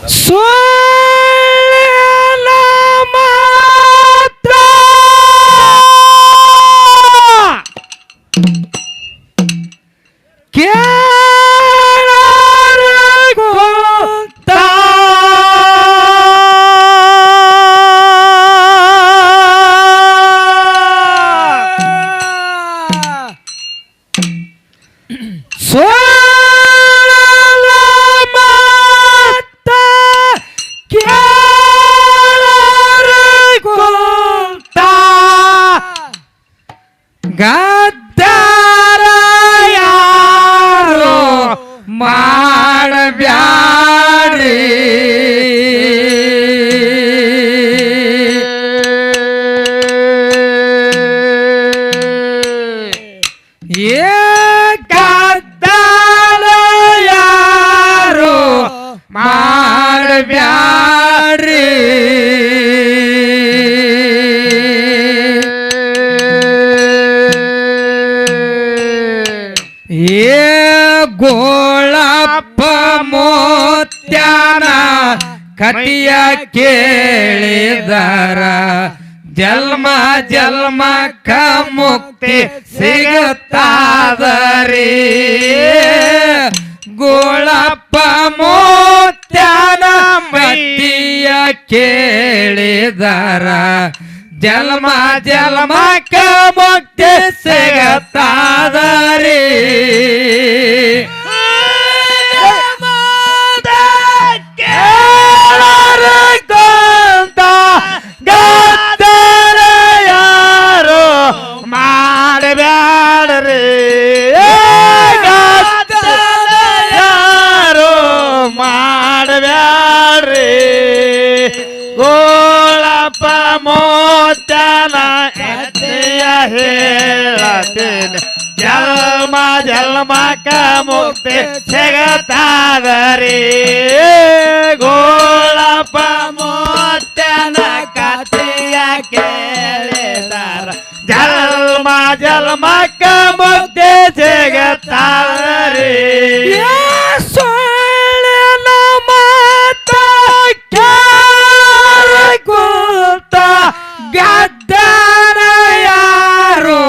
ಸುಳ್ಳಿನ ಮಾತ ಕೇಳರಿಗುತ್ತ ಸುಳ್ಳಿನ ಮಾತ ಕೇಳರಿಗುತ್ತ ಗದ್ದಾರ ಯಾರು ಮಾಡಬ್ಯಾಡ್ರಿ ಏ ಗದ್ದಾರ ಯಾರು ಮಾಡಬ್ಯಾಡ್ರಿ ಏ ಗೋಳಪ್ಪ ಮೋತ್ಯಾನ ಕತಿಯ ಕೇಳಿದರ ಜನ್ಮ ಜನ್ಮಕ್ಕ ಮುಕ್ತಿ ಸಿಗುತ್ತಾದರಿ ಗೋಳಪ್ಪ ಮೋತ್ಯಾನ ಕತಿಯ ಕೇಳಿದರ ಜನ್ಮ ಜನ್ಮಕ್ಕ ಮುಕ್ತಿ ಸಿಗುತ್ತಾದರಿ ಗದ್ದರ ಯಾರು ಮಾಡಬ್ಯಾಡ್ರಿ ಗದ್ದರ ಯಾರು ಮಾಡಬ್ಯಾಡ್ರಿ ಗೋಳಪ್ಪ ಮೋತ್ಯಾನ ಕಥೆಯ ಹೇಳತೀನಿ ಜನ್ಮ ಜನ್ಮಕ್ಕ ಮುಕ್ತಿ ಸಿಗತಾದರಿ ಗೋಳಪ್ಪ ಮೋತ್ಯಾನ ಕಥೆಯ ಕೇಳಿದಾರ ಜನ್ಮ ಜನ್ಮಕ್ಕ ಮುಕ್ತಿ ಸಿಗತಾದರಿ ಸುಳ್ಳಿನ ಮಾತ ಕೇಳರಿಗುತ್ತ ಗದ್ದಾರ ಯಾರು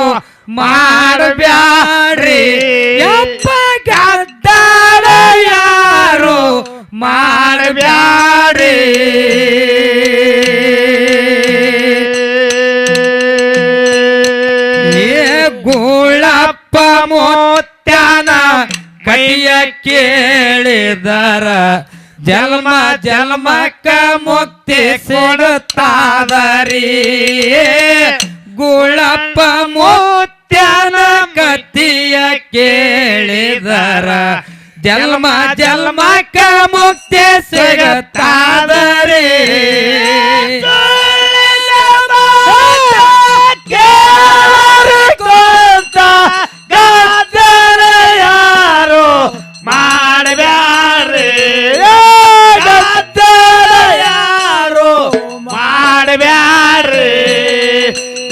ಮಾಡಬ್ಯಾಡ್ರಿ ಯಪ್ಪ ಗದ್ದಾರ ಯಾರು ಮಾಡಬ್ಯಾಡ್ರಿ ಏ ಗೋಳಪ್ಪ ಮೋತ್ಯಾನ ಕೈಯ ಕೇಳಿದರ ಜನ್ಮ ಜನ್ಮಕ್ಕ ಮುಕ್ತಿ ಕೊಡುತ್ತಾದರಿ ಗೋಳಪ್ಪ ಮೋತ್ಯಾನ ಕತಿಯ ಕೇಳಿದರ ಜನ್ಮ ಜನ್ಮಕ್ಕ ಮುಕ್ತಿ ಸಿಗುತ್ತಾದರಿ ಕೇಳರಿಗುತ್ತ ಗದ್ದರ ಯಾರು ಮಾಡಬ್ಯಾಡ್ರಿ ಗದ್ದರ ಯಾರು ಮಾಡಬ್ಯಾಡ್ರಿ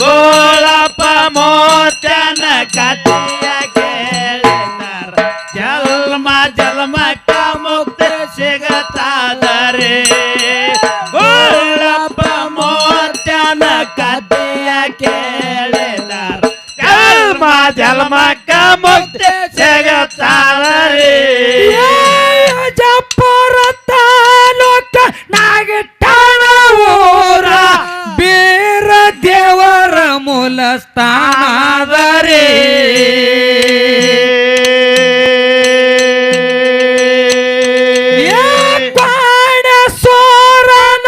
ಗೋಳಪ್ಪ ಮೋತ್ಯಾನ ಕಥೆಯ ಕೇಳಿದಾರ ಜನ್ಮ ಜನ್ಮಕ್ಕ ಮುಕ್ತಿ ಸಿಗತಾದರಿ ಗೋಳಪ್ಪ ಮೋತ್ಯಾನ ಕಥೆಯ ಕೇಳಿದಾರ ಜನ್ಮ ಜನ್ಮಕ್ಕ ಮುಕ್ತಿ ಸಿಗತಾದರಿ ಜಪ್ಪುರ ತಾಲೂಕ ನಾಗಠಾಣ ಊರ ಬೀರ ದೇವರ ಮೂಲ ಸ್ಥಾನದರಿ ಸೋರನ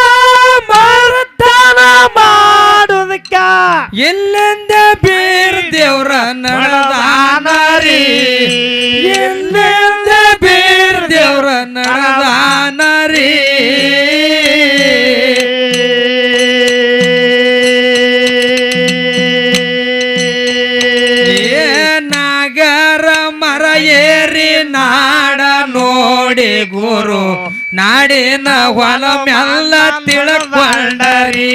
ಮರ್ದನ ಮಾಡುದಕ್ಕ ಎಲ್ಲಿಂದ ಬೀರ್ ದೇವ್ರ ನಡೆದಾನರಿ ಎಲ್ಲಿಂದ ಬೀರ್ ದೇವ್ರ ನಡೆದಾನರಿ ನಾಗರ ಮರ ಏರಿ ನಾಡ ನೋಡಿ ಗುರು ನಾಡಿನ ಹೊಲ ಮೆಲ್ಲ ತಿಳ್ಕೊಂಡರಿ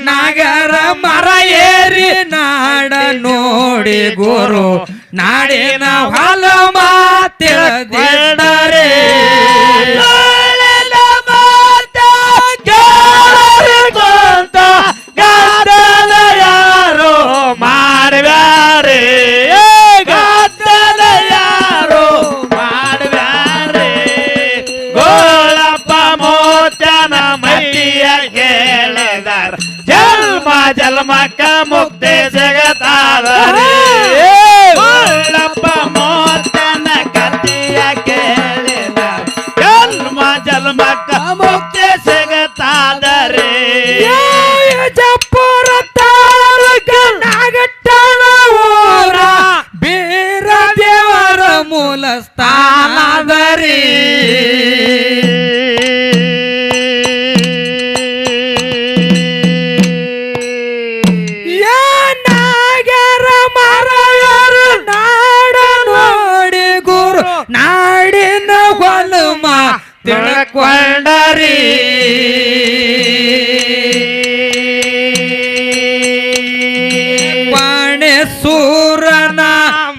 ನಾಗರ ಮರ ಏರಿ ನಾಡ ನೋಡಿ ಗುರು ನಾಡಿನ ಹೊಲ ಮಾತಿಳಕೊಂಡರಿ ಮೂಲ ಸ್ಥಾನದರಿ ನಾಗರ ಮರಯರು ನಾಡ ನೋಡಿ ಗುರು ನಾಡಿನ ಹೊಲಮ ತಿಳ್ಕೊಂಡರಿ ಸೂರನ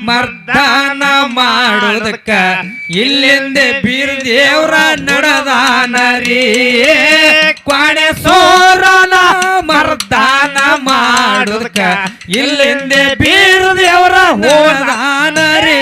ಮರ್ದಾನ ಮಾಡೋದಕ್ಕ ಇಲ್ಲಿಂದ ಬೀರ್ ದೇವ್ರ ನಡೆದಾನರಿ ಕ್ವಾಣೆ ಸೂರನ ಮರ್ದಾನ ಮಾಡೋದಕ್ಕ ಇಲ್ಲಿಂದ ಬೀರ್ ದೇವ್ರ ಹೋದಾನರಿ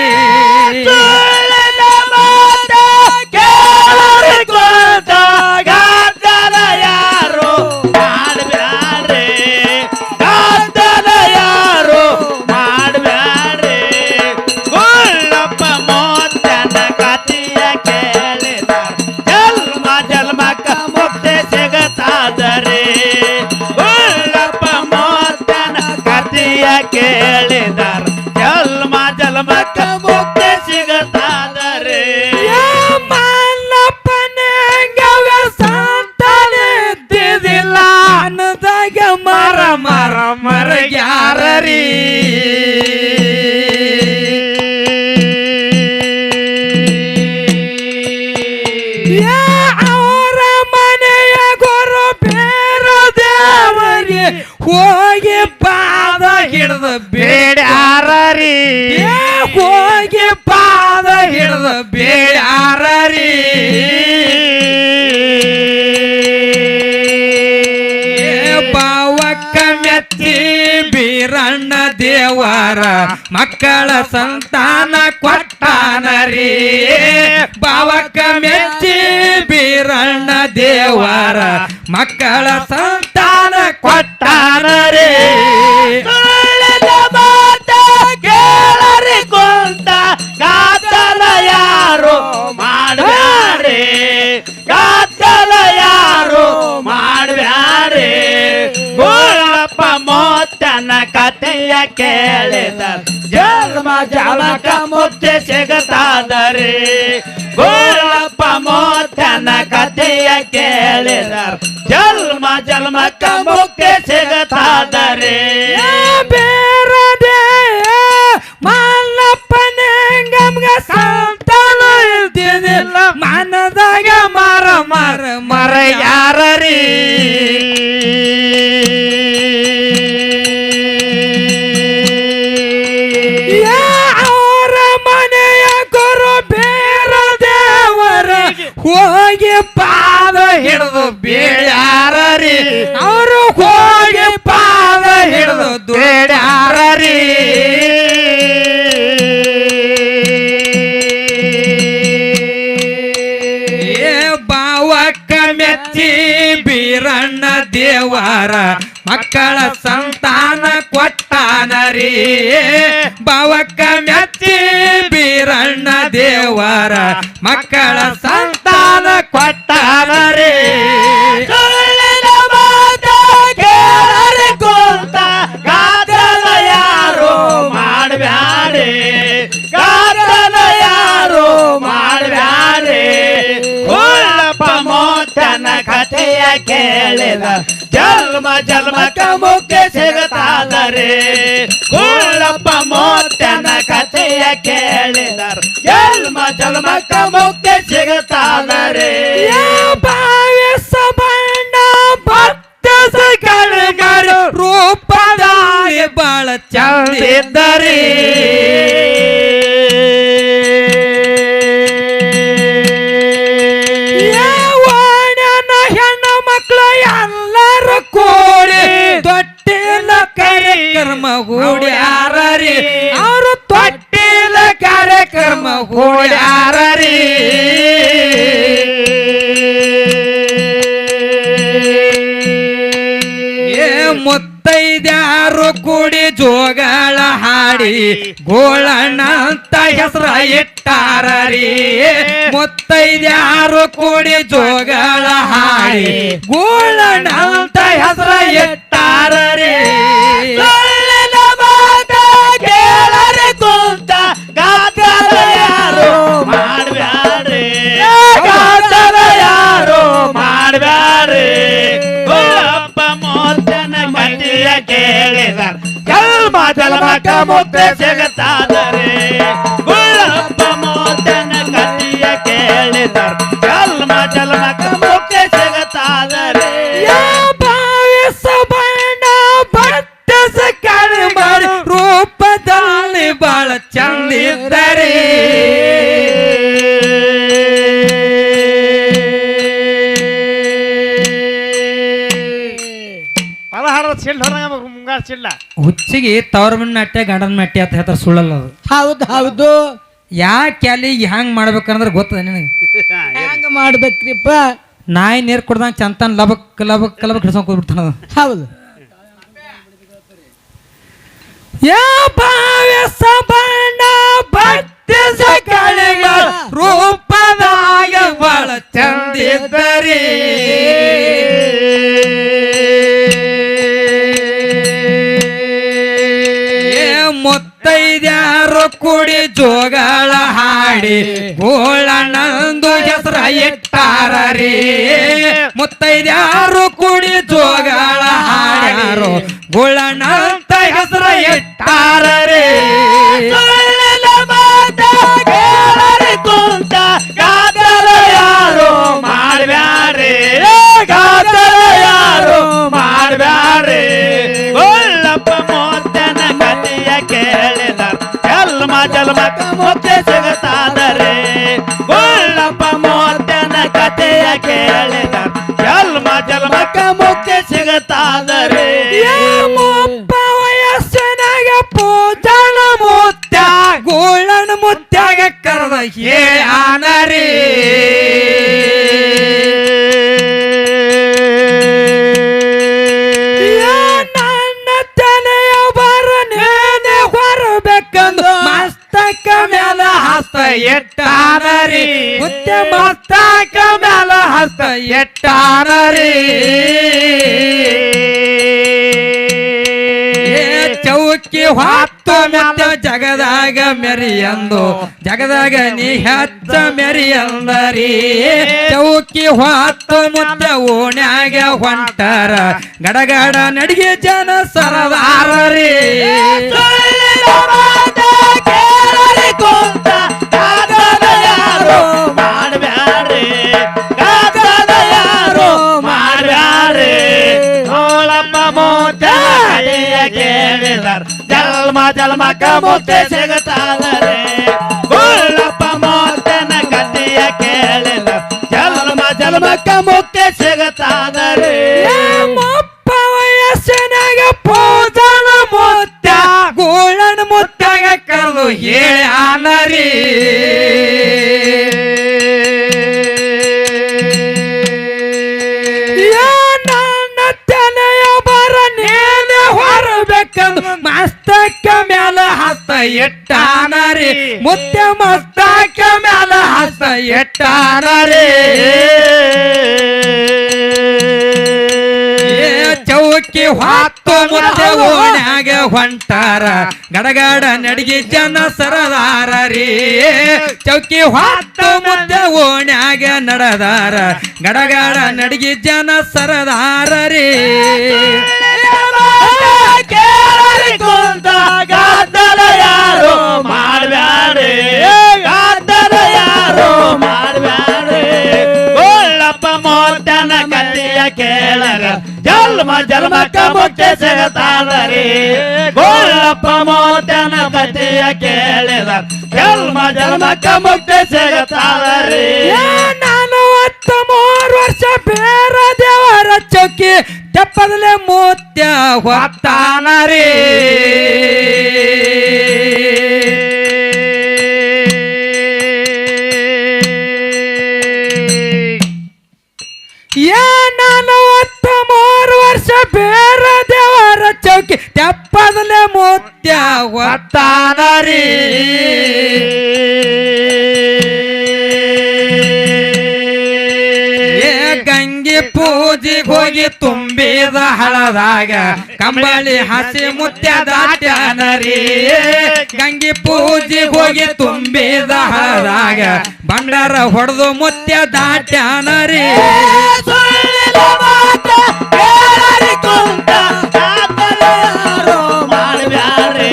ಯಾರು ಕೇಳಿದಾರ ಜನ್ಮ ಜನ್ಮಕ್ಕ ಮುಕ್ತಿ ಸಿಗತಾದರೆ ಸಂತಾನಿದ್ದಿಲ್ಲ ಅನ್ನದಾಗ ಮರ ಮರ ಮರ ಯಾರೀ ಅವರ ಮನೆಯ ಗುರು ಬೇರ ದೇವರಿಗೆ ಹೋಗಿ ಪಾದ ಹಿಡಿದು ಬೇಡ್ಯಾರೀ ಹೋಗಿ ಪಾದ ಹಿಡಿದು ಬೇಡ್ಯಾರೀ ಪಾವಕ್ಕ ಮೆಚ್ಚಿ ಬೀರಣ್ಣ ದೇವರ ಮಕ್ಕಳ ಸಂತಾನ ಕೊಟ್ಟಾನರಿ ಪಾವಕ್ಕ ಮೆಚ್ಚಿ ಬೀರಣ್ಣ ದೇವರ ಮಕ್ಕಳ ಸಂತಾನ ಕೊಟ್ಟಾನರಿ ಕೇಳರಿ ಕೊಂತ ಗಾತಲ ಯಾರು ಮಾಡ್ಬ್ಯಾರೆ ಗಾತಲ ಯಾರು ಮಾಡ್ಬ್ಯಾರೆ ಗೋಳಪ್ಪ ಮೋತನ ಕಥೆಯ ಕೇಳಿದ ಜನ್ಮ ಜಲಕ ಮುಕ್ತಿ ಸಿಗತಾದರೆ ಗೋಳಪ್ಪ ಮೋತನ ಕಥೆಯ ಕೇಳಿದ ಜನ್ಮ ಜನ್ಮಕ್ಕ ಮುಕ್ತಿ ಸಿಗತಾದರೆ ಬೇರದೆ ಮಲ್ಲಪ್ಪನೇ ಗಮ್ಗ ಸಂತಾನ ಇದ್ದಿದ್ದಿಲ್ಲ ಮನದಾಗ ಮರ ಮರ ಮರ ಯಾರೀ ಅವರ ಮನೆಯ ಗುರು ಬೇರ ದೇವರ ಹೋಗಿ ಪಾದ ಹಿಡಿದು ಬೇಡ್ಯಾರೀ ಅವರು ಹೋಗಿ ಪಾದ ಹಿಡಿದು ಬೇಡ್ಯಾರೀ ಬಾವಕ್ಕ ಮೆಚ್ಚಿ ಬೀರಣ್ಣ ದೇವರ ಮಕ್ಕಳ ಸಂತಾನ ಕೊಟ್ಟಾನರಿ ಬಾವಕ್ಕ ಮೆಚ್ಚಿ ಬೀರಣ್ಣ ದೇವರ ಮಕ್ಕಳ ಸಂತಾನ ಕೊಟ್ಟಾನರಿ ಕೇಳರಿ ಕೊಂತ ಗಾತಲ ಯಾರು ಮಾಡ್ಬ್ಯಾರೆ ಗಾತಲ ಯಾರು ಮಾಡ್ಬ್ಯಾರೆ ಗೋಳಪ್ಪ ಮೋತನ ಕಥೆಯ ಕೇಳಿದ ಜನ್ಮ ಜನ್ಮಕ್ಕ ಮುಕ್ತಿ ಸಿಗತಾದರೆ ಗೋಳಪ್ಪ ಮೋತನ ಕಥೆಯ ಕೇಳಿದರ ಜನ್ಮ ಜನ್ಮಕ್ಕ ಮುಕ್ತಿ ಸಿಗತಾದರೆ ಭಾವಿಸ ಬಣ್ಣ ಭಕ್ತ ಕಳಗರ ರೂಪದಾಯ ಬಾಳ ಚಂದಿದ್ದರಿ ಹೆಣ್ಣು ಮಕ್ಕಳು ಎಲ್ಲರೂ ಕೂಡಿ ತೊಟ್ಟಿಲ ಕಾರ್ಯಕ್ರಮ ಹೂಡ್ಯಾರೀ ಅವರು ತೊಟ್ಟಿಲ ಕಾರ್ಯಕ್ರಮ ಹೂಡ್ಯಾರೀ ಮುತ್ತೈದ್ಯಾರು ಕೂಡಿ ಜೋಗಳ ಹಾಡಿ ಗೋಳಣ್ಣ ಅಂತ ಹೆಸರ ಇಟ್ಟಾರೀ ಮುತ್ತೈದ್ಯಾರು ಕೂಡಿ ಜೋಗಳ ಹಾಡಿ ಗೋಳಣ್ಣ ಅಂತ ಹೆಸರ ಇಟ್ಟಾರೀ ಕೇಳರಿ ಕುಂತ ಗಾತಲ ಯಾರು ಜಲಮಕ ಮುಕ್ತಿ ಸಿಗತಾದರೆ ಗುಳ್ಳಪ್ಪ ಮೋತನ ಕಥೆಯ ಕೇಳಿದರ ಜಲಮಕ ಮುಕ್ತಿ ಸಿಗತಾದರೆ ಭಾವಿಸ ಬಣ್ಣ ಭಟ್ಟಸ ಕಡಿಮೆ ರೂಪದಲ್ಲಿ ಬಾಳ ಚಂದಿದ್ದರೆ ಹುಚ್ಚಿಗೆ ತವರ ಮನೆ ನಾಟ್ಯ ಗಂಡನ ನಾಟ್ಯ ಅಂತ ಹೇಳ್ತಾರೆ, ಸುಳ್ಳಲ್ಲ ಅದು. ಹೌದು ಹೌದು. ಯಾಕೆ ಅಲ್ಲಿ ಹ್ಯಾಂಗ್ ಮಾಡ್ಬೇಕಂದ್ರೆ ಗೊತ್ತದ ನಿನಗೆ? ಹೆಂಗ ಮಾಡ್ಬೇಕ್ರಿಪ್ಪ? ನಾಯಿ ನೀರ್ ಕುಡ್ದಂಗ ಚಂತನ್ ಲಬಕ್ ಲಬಕ್ ಲಬಕ್ ಹಿಡ್ಸ್ಕೊಂಡ್ ಕೂತ್ಬಿಡ್ತಾನ. ಹೌದು. ರೂಪದಾಗ ಬಹಳ ಚಂದಿದ್ದರಿ ಮುತ್ತೈದ್ಯಾರು ಕುಡಿ ಜೋಗಳ ಹಾಡಿ ಗೋಳಣ್ಣಂದು ಹೆಸರ ಇಟ್ಟಾರರಿ. ಮುತ್ತೈದ್ಯಾರು ಕುಡಿ ಜೋಗಳ ಹಾಡ್ಯಾರು ಗೋಳಣ್ಣಂತ ಹೆಸರ ಇಟ್ಟಾರರಿ. ಕುಂತ ಗಾದರ ಯಾರು ಮಾಡ್ಬ್ಯಾರೆ, ಗಾದರ ಯಾರು ಮಾಡ್ಬ್ಯಾರೆ. ಗೋಳ್ಳಪ್ಪ ಮೋತನ ಕಥೆಯ ಕೇಳಿದರ ಜಲಮಕ ಮುಕ್ತಿ ಸಿಗತಾದರೆ ಗೋಳ್ಳಪ್ಪ ಮೋತನ ಕಥೆಯ ಕೇಳಿದರ ಜಲಮಕ ಮುಕ್ತಿ ಸಿಗತಾದರೆ. ವಯಸ್ಸನಾಗ ಪೂಜನ ಮುತ್ಯ ಗೋಳನ ಮುತ್ಯಾಗ ಕರೆದ ಹೇಳಾನರಿ. ನನ್ನ ತಲೆಯ ಬರನೇನೆ ಹೊರಬೇಕಂದು ಮಸ್ತಕ ಮೇಲ ಹಸ್ತ ಎಟ್ಟಾನರಿ. ಮುತ್ಯ ಮಸ್ತಕ ಮೇಲ ಹಸ್ತ ಎಟ್ಟಾನರಿ. ಚೌಕಿ ಹೊತ್ತು ಮುತ್ತ ಜಗದಾಗ ಮೆರಿಯಂದು ಜಗದಾಗ ನೀ ಹೆಚ್ಚ ಮೆರಿಯಂದರಿ. ಚೌಕಿ ಹೊತ್ತು ಮುತ್ತ ಓಣ್ಯಾಗ ಹೊಂಟರ ಗಡಗಡ ನಡಿಗೆ ಜನ ಸರದಾರರಿ. ಕುಂತ ಗಾದರ ಯಾರು ಮಾಡ್ಬ್ಯಾರೆ, ಗಾದರ ಯಾರು ಮಾಡ್ಬ್ಯಾರೆ. ಗೋಳಪ್ಪ ಮೋತನ ಕಥೆಯ ಕೇಳಿದರ ಜಲಮಕ ಮುಕ್ತಿ ಸಿಗತಾದರೆ ಗೋಳಪ್ಪ ಮೋತನ ಕಥೆಯ ಕೇಳಿದರ ಜಲಮಕ ಮುಕ್ತಿ ಸಿಗತಾದರೆ. ವಯಸ್ಸಿನಾಗ ಪೂಜನ ಮುತ್ಯ ಗೋಳನ ಮುತ್ಯಾಗ ಕರೆದು ಹೇಳಾನರಿ. ನನ್ನ ತಲೆಯ ಬರನೇನೆ ಹೊರಬೇಕಂದು ಮಸ್ತಕ ಮ್ಯಾಲ ಹಸ್ತ ಎಟ್ಟಾನರಿ. ಮುತ್ಯ ಮಸ್ತಕ ಮ್ಯಾಲ ಹಸ್ತ ಎಟ್ಟಾನರಿ. ಚೌಕಿ ಹೊತ್ತು ಮುತ್ತ ಓಣ್ಯಾಗ ಹೊಂಟಾರ ಗಡಗಡ ನಡಿಗೆ ಜನ ಸರದಾರರಿ. ಚೌಕಿ ಹೊತ್ತು ಮುತ್ತ ಓಣ್ಯಾಗ ನಡೆದಾರ ಗಡಗಡ ನಡಿಗೆ ಜನ ಸರದಾರರಿ. ಕುಂತ ಗಾದರ ಯಾರು ಮಾಡ್ಬ್ಯಾರೆ, ಗಾದರ ಯಾರು ಮಾಡ್ಬ್ಯಾರೆ. ಗೋಳ್ಳಪ್ಪ ಮೋತನ ಕಥೆಯ ಕೇಳರ ಜಲಮಕ ಮುಕ್ತಿ ಸಿಗತಾದರೆ ಗೋಳ್ಳಪ್ಪ ಮೋತನ ಕಥೆಯ ಕೇಳಿದರ ಜಲಮಕ ಮುಕ್ತಿ ಸಿಗತಾದರೆ. ನಾನು 23 ವರ್ಷ ಬೇರ ದೇವರ ಚೌಕಿ ತೆಪ್ಪದಲೆ ಮುತ್ಯ ಹೊತ್ತಾನರಿ. ನಾನು 23 ವರ್ಷ ಬೇರ ದೇವರ ಚೌಕಿ ತೆಪ್ಪದಲೆ ಮುತ್ಯ ಹೊತ್ತಾನರಿ. ಗಂಗೆ ಪೂಜೆಗೆ ಹೋಗಿ ತುಂಬಿದ ಹಳದಾಗ ಕಂಬಳಿ ಹಸಿ ಮುತ್ಯ ದಾಟ್ಯಾನರಿ. ಗಂಗೆ ಪೂಜೆಗೆ ಹೋಗಿ ತುಂಬಿದ ಹಳದಾಗ ಬಂಡಾರ ಹೊಡೆದು ಮುತ್ಯ ದಾಟ್ಯಾನರಿ. ಕುಂತ ಗಾದರ ಯಾರು ಮಾಡ್ಬ್ಯಾರೆ,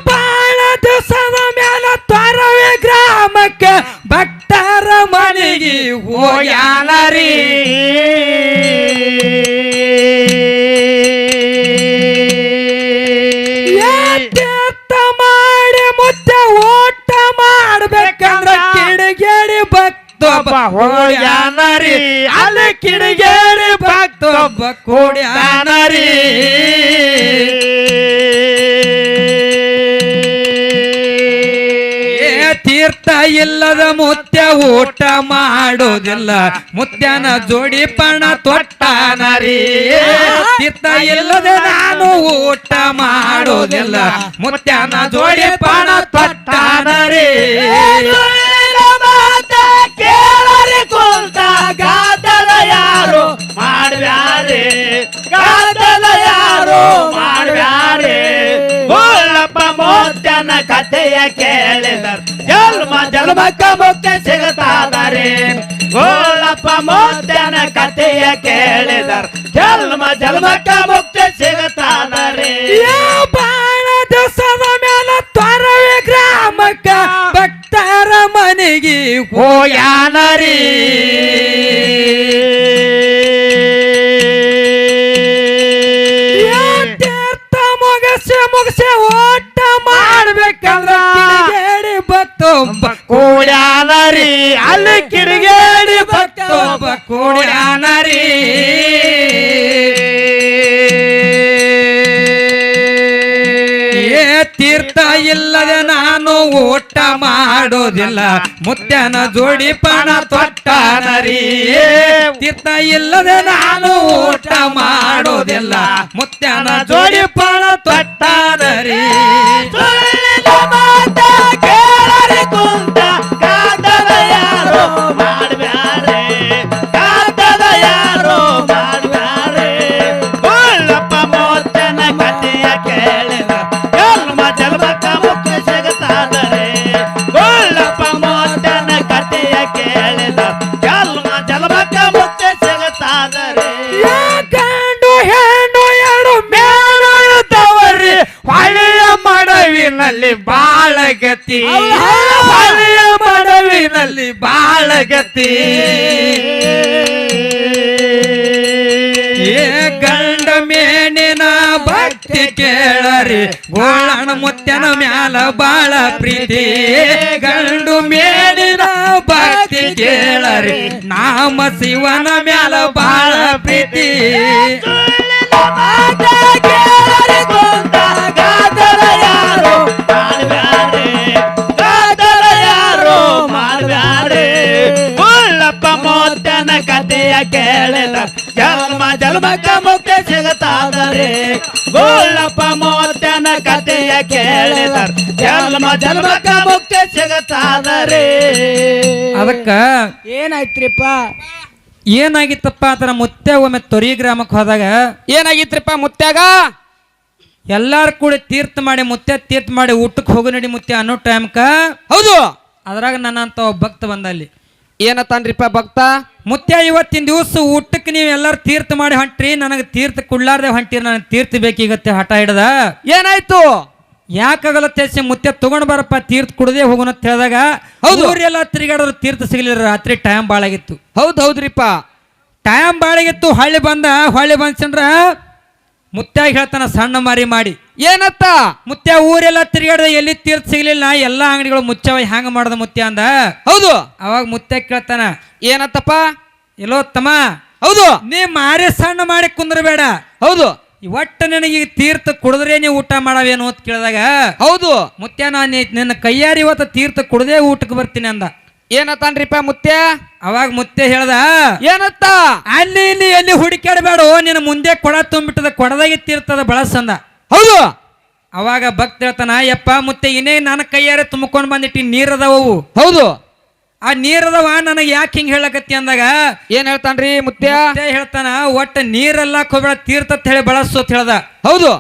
ಬಾಳ ದಿವಸದ ಮ್ಯಾಲ ತೊರವೆ ಗ್ರಾಮಕ್ಕೆ ಭಕ್ತರ ಮನೆಗೆ ಹೋಗ್ಯಾನರಿ ಮಾಡಿ ಮುದ್ದೆ ಊಟ ಮಾಡ್ಬೇಕಂದ್ರ ಕಿಡಿಗೇಡಿ ಭಕ್ತೊಬ್ಬ ಹೋಗ್ಯಾನರಿ ಅಲ್ಲಿ ಕಿಡಿಗೇಡಿ ಭಕ್ತೊಬ್ಬ ಕೂಡ್ಯಾನರಿ ತೀರ್ಥ ಇಲ್ಲದ ಮುತ್ಯ ಊಟ ಮಾಡೋದಿಲ್ಲ ಮುತ್ಯನ ಜೋಡಿ ಪಣ ತೊಟ್ಟನರಿ ತೀರ್ಥ ಇಲ್ಲದೆ ನಾನು ಊಟ ಮಾಡೋದಿಲ್ಲ ಮುತ್ಯನ ಜೋಡಿ ಪಣ ತೊಟ್ಟನರಿ ಕೇಳರಿ ಕುಂತ ಗಾದಲ ಯಾರು ಮಾಡ್ಬ್ಯಾರೆ ಗಾದಲ ಯಾರು ಮಾಡ್ಬ್ಯಾರೆ ಗೋಳಪ್ಪ ಮೋತ್ಯನ ಕಥೆಯ ಕೇಳಿದರ್ ಜನ್ಮ ಜನ್ಮಕ್ಕ ಮುಕ್ತಿ ಸಿಗತಾದರೆ ಗೋಳಪ್ಪ ಮೋತ್ಯನ ಕಥೆಯ ಕೇಳಿದರ್ ಜನ್ಮ ಜನ್ಮಕ್ಕ ಮುಕ್ತಿ ಸಿಗತಾದರೆ ಬಾಳ ದಿವಸದ ಮ್ಯಾಲ ತೊರವೆ ಗ್ರಾಮಕ್ಕ ಭಕ್ತರ ಮನೆಗೆ ಹೋಗ್ಯಾನರಿ ತೀರ್ಥ ಮುಗಿಸಿ ಊಟ ಮಾಡ್ಬೇಕಂದ್ರ ಕಿಡಿಗೇಡಿ ಭಕ್ತೊಬ್ಬ ಕೂಡ್ಯಾನರಿ ಅಲ್ಲಿ ಕಿಡಿಗೇಡಿ ಭಕ್ತೊಬ್ಬ ಕೂಡ್ಯಾನರಿ ತೀರ್ಥ ಇಲ್ಲದೆ ನಾನು ಊಟ ಮಾಡೋದಿಲ್ಲ ಮುತ್ಯನ ಜೋಡಿ ಪಣ ತೊಟ್ಟನರಿ ತೀರ್ಥ ಇಲ್ಲದೆ ನಾನು ಊಟ ಮಾಡೋದಿಲ್ಲ ಮುತ್ಯನ ಜೋಡಿ ಪಣ ತೊಟ್ಟನರಿ ಕೇಳರಿ ಕುಂತ ಕಾದಲ ಯಾರು ಮಾಡ್ಬ್ಯಾರೆ ಕಾದಲ ಯಾರು ಮಾಡ್ಬ್ಯಾರೆ ಗೋಳಪ್ಪ ಮೋತ್ಯನ ಕಥೆಯ ಕೇಳಿದ ಜನ್ಮ ಜನ್ಮಕ್ಕ ಮುಕ್ತಿ ಸಿಗತಾದರೆ ಗೋಳಪ್ಪ ಮೋತ್ಯನ ಕಥೆಯ ಕೇಳಿದ ಜನ್ಮ ಜನ್ಮಕ್ಕ ಮುಕ್ತಿ ಸಿಗತಾದರೆ ಗಂಡು ಹೆಣ್ಣು ಎರಡು ಮೇಳದವರಿ ಹಳೆಯ ಮಡವಿನಲ್ಲಿ ಬಾಳಗತಿ ಹಳೆಯ ಮಡವಿನಲ್ಲಿ ಬಾಳಗತಿ ಗಂಡ ಮೇಣಿನ ಭಕ್ತಿ ಕೇಳರಿ ಗೋಳಣ ಮುತ್ಯನ ಮ್ಯಾಲ ಬಾಳ ಪ್ರೀತಿ ಗಂಡು ಮೇಣಿನ ಭಕ್ತಿ ಕೇಳರಿ ನಾಮ ಶಿವನ ಮ್ಯಾಲ ಬಾಳ ಪ್ರೀತಿ ಕೇಳರಿ ಕುಂತ ಗಾದಲ ಯಾರು ಮಾಡ್ಬ್ಯಾರೆ ಗಾದಲ ಯಾರು ಮಾಡ್ಬ್ಯಾರೆ ಗೋಳಪ್ಪ ಮೋತ್ಯನ ಕಥೆಯ ಕೇಳಿದ ಜನ್ಮ ಜನ್ಮಕ್ಕ ಮುಕ್ತಿ ಸಿಗತಾದರೆ ಗೋಳಪ್ಪ ಮೋತ್ಯನ ಕಥೆಯ ಕೇಳಿದ ಜನ್ಮ ಜನ್ಮಕ್ಕ ಮುಕ್ತಿ ಸಿಗತಾದರೆ ಅದಕ್ಕ ಏನಾಯ್ತ್ರಿಪ್ಪ ಏನಾಗಿತ್ತಪ್ಪ ಅದರ ಮುತ್ಯ ಒಮ್ಮೆ ತೊರಿ ಗ್ರಾಮಕ್ಕೆ ಹೋದಾಗ ಏನಾಗಿತ್ರಿಪ್ಪ ಮುತ್ಯಾಗ ಎಲ್ಲಾರು ಕೂಡ ತೀರ್ಥ ಮಾಡಿ ಮುತ್ಯ ತೀರ್ಥ ಮಾಡಿ ಊಟಕ್ಕೆ ಹೋಗು ನಡಿ ಮುತ್ಯ ಅನ್ನೋ ಟೈಮ್ಕ ಹೌದು ಅದ್ರಾಗ ನನ್ನಂತ ಒಬ್ಬ ಭಕ್ತ ಬಂದ ಅಲ್ಲಿ ಏನತ್ತಾನ್ರಿಪ್ಪ ಭಕ್ತ ಮುತ್ಯ ಇವತ್ತಿನ ದಿವಸ ಊಟಕ್ಕೆ ನೀವು ಎಲ್ಲಾರು ತೀರ್ಥ ಮಾಡಿ ಹೊಂಟ್ರಿ ನನಗೆ ತೀರ್ಥ ಕುಳ್ಳಾರ್ದೆ ಹೊಂಟಿರಿ ನನಗೆ ತೀರ್ಥ ಬೇಕೀಗತ್ತೆ ಹಠ ಹಿಡ್ದ ಏನಾಯ್ತು ಯಾಕಾಗಲತ್ತೆ ಮುತ್ಯ ತಗೊಂಡ್ ಬರಪ್ಪ ತೀರ್ಥ ಕುಡದೆ ಹೋಗೋಣ ಅಂತ ಹೇಳಿದಾಗ ಊರೆಲ್ಲ ತಿರುಗಾಡೋರು ತೀರ್ಥ ಸಿಗಲಿಲ್ಲ ರಾತ್ರಿ ಟೈಮ್ ಬಾಳಾಗಿತ್ತು ಹೌದ್ರಿಪ್ಪ ಟೈಮ್ ಬಾಳಾಗಿತ್ತು ಹೊಳ್ಳಿ ಬಂದ್ಸಂದ್ರ ಮುತ್ಯಾಗ ಹೇಳ್ತಾನ ಸಣ್ಣ ಮಾರಿ ಮಾಡಿ ಏನತ್ತ ಮುತ್ಯ ಊರೆಲ್ಲ ತಿರುಗಾಡ್ದ ಎಲ್ಲಿ ತೀರ್ಥ ಸಿಗ್ಲಿಲ್ಲ ಎಲ್ಲಾ ಅಂಗಡಿಗಳು ಮುಚ್ಚವ ಹ್ಯಾಂಗ ಮಾಡ್ದ ಮುತ್ಯ ಅಂದ ಹೌದು ಅವಾಗ ಮುತ್ಯ ಕೇಳ್ತಾನ ಏನತ್ತಪ್ಪ ಎಲ್ಲೋ ತಮ್ಮ ಹೌದು ನೀ ಮಾರಿ ಸಣ್ಣ ಮಾಡಿ ಕುಂದ್ರಬೇಡ ಹೌದು ಒಟ್ಟು ನಿನಗೆ ಈಗ ತೀರ್ಥ ಕುಡಿದ್ರೆ ನೀವು ಊಟ ಮಾಡವೇನು ಅಂತ ಕೇಳಿದಾಗ ಹೌದು ಮುತ್ಯ ನಾನು ನಿನ್ನ ಕೈಯಾರಿ ಇವತ್ತು ತೀರ್ಥ ಕುಡದೆ ಊಟಕ್ಕೆ ಬರ್ತೀನಿ ಅಂದ ಏನತ್ತಾನ್ರಿಪ್ಪ ಮುತ್ಯ ಅವಾಗ ಮುತ್ಯ ಹೇಳ್ದ ಏನತ್ತ ಅಲ್ಲಿ ಇಲ್ಲಿ ಎಲ್ಲಿ ಹುಡುಕಾಡಬೇಡ ನಿನ್ನ ಮುಂದೆ ಕೊಡ ತುಂಬಿಟ್ಟದ ಕೊಡದಾಗಿ ತೀರ್ಥದ ಬಳಸಂದ ಹೌದು ಅವಾಗ ಭಕ್ತ ಹೇಳ್ತಾನ ಯಪ್ಪ ಮುತ್ತೆ ಇನ್ನೇ ನನ್ನ ಕೈಯಾರೆ ತುಂಬಿಕೊಂಡು ಬಂದಿಟ್ಟಿ ನೀರದವು ಹೌದು ಆ ನೀರದವ ನನಗೆ ಯಾಕೆ ಹಿಂಗ್ ಹೇಳಕತ್ತಿ ಅಂದಾಗ ಏನ್ ಹೇಳ್ತಾನ್ರಿ ಮುತ್ಯ ಹೇಳ್ತಾನ ಒಟ್ಟ ನೀರೆಲ್ಲ ಹೋಗ್ಬೇಡ ತೀರ್ಥ ಅಂತ ಹೇಳಿ ಬಳಸು ಅಂತ ಹೇಳ್ದ ಹೌದು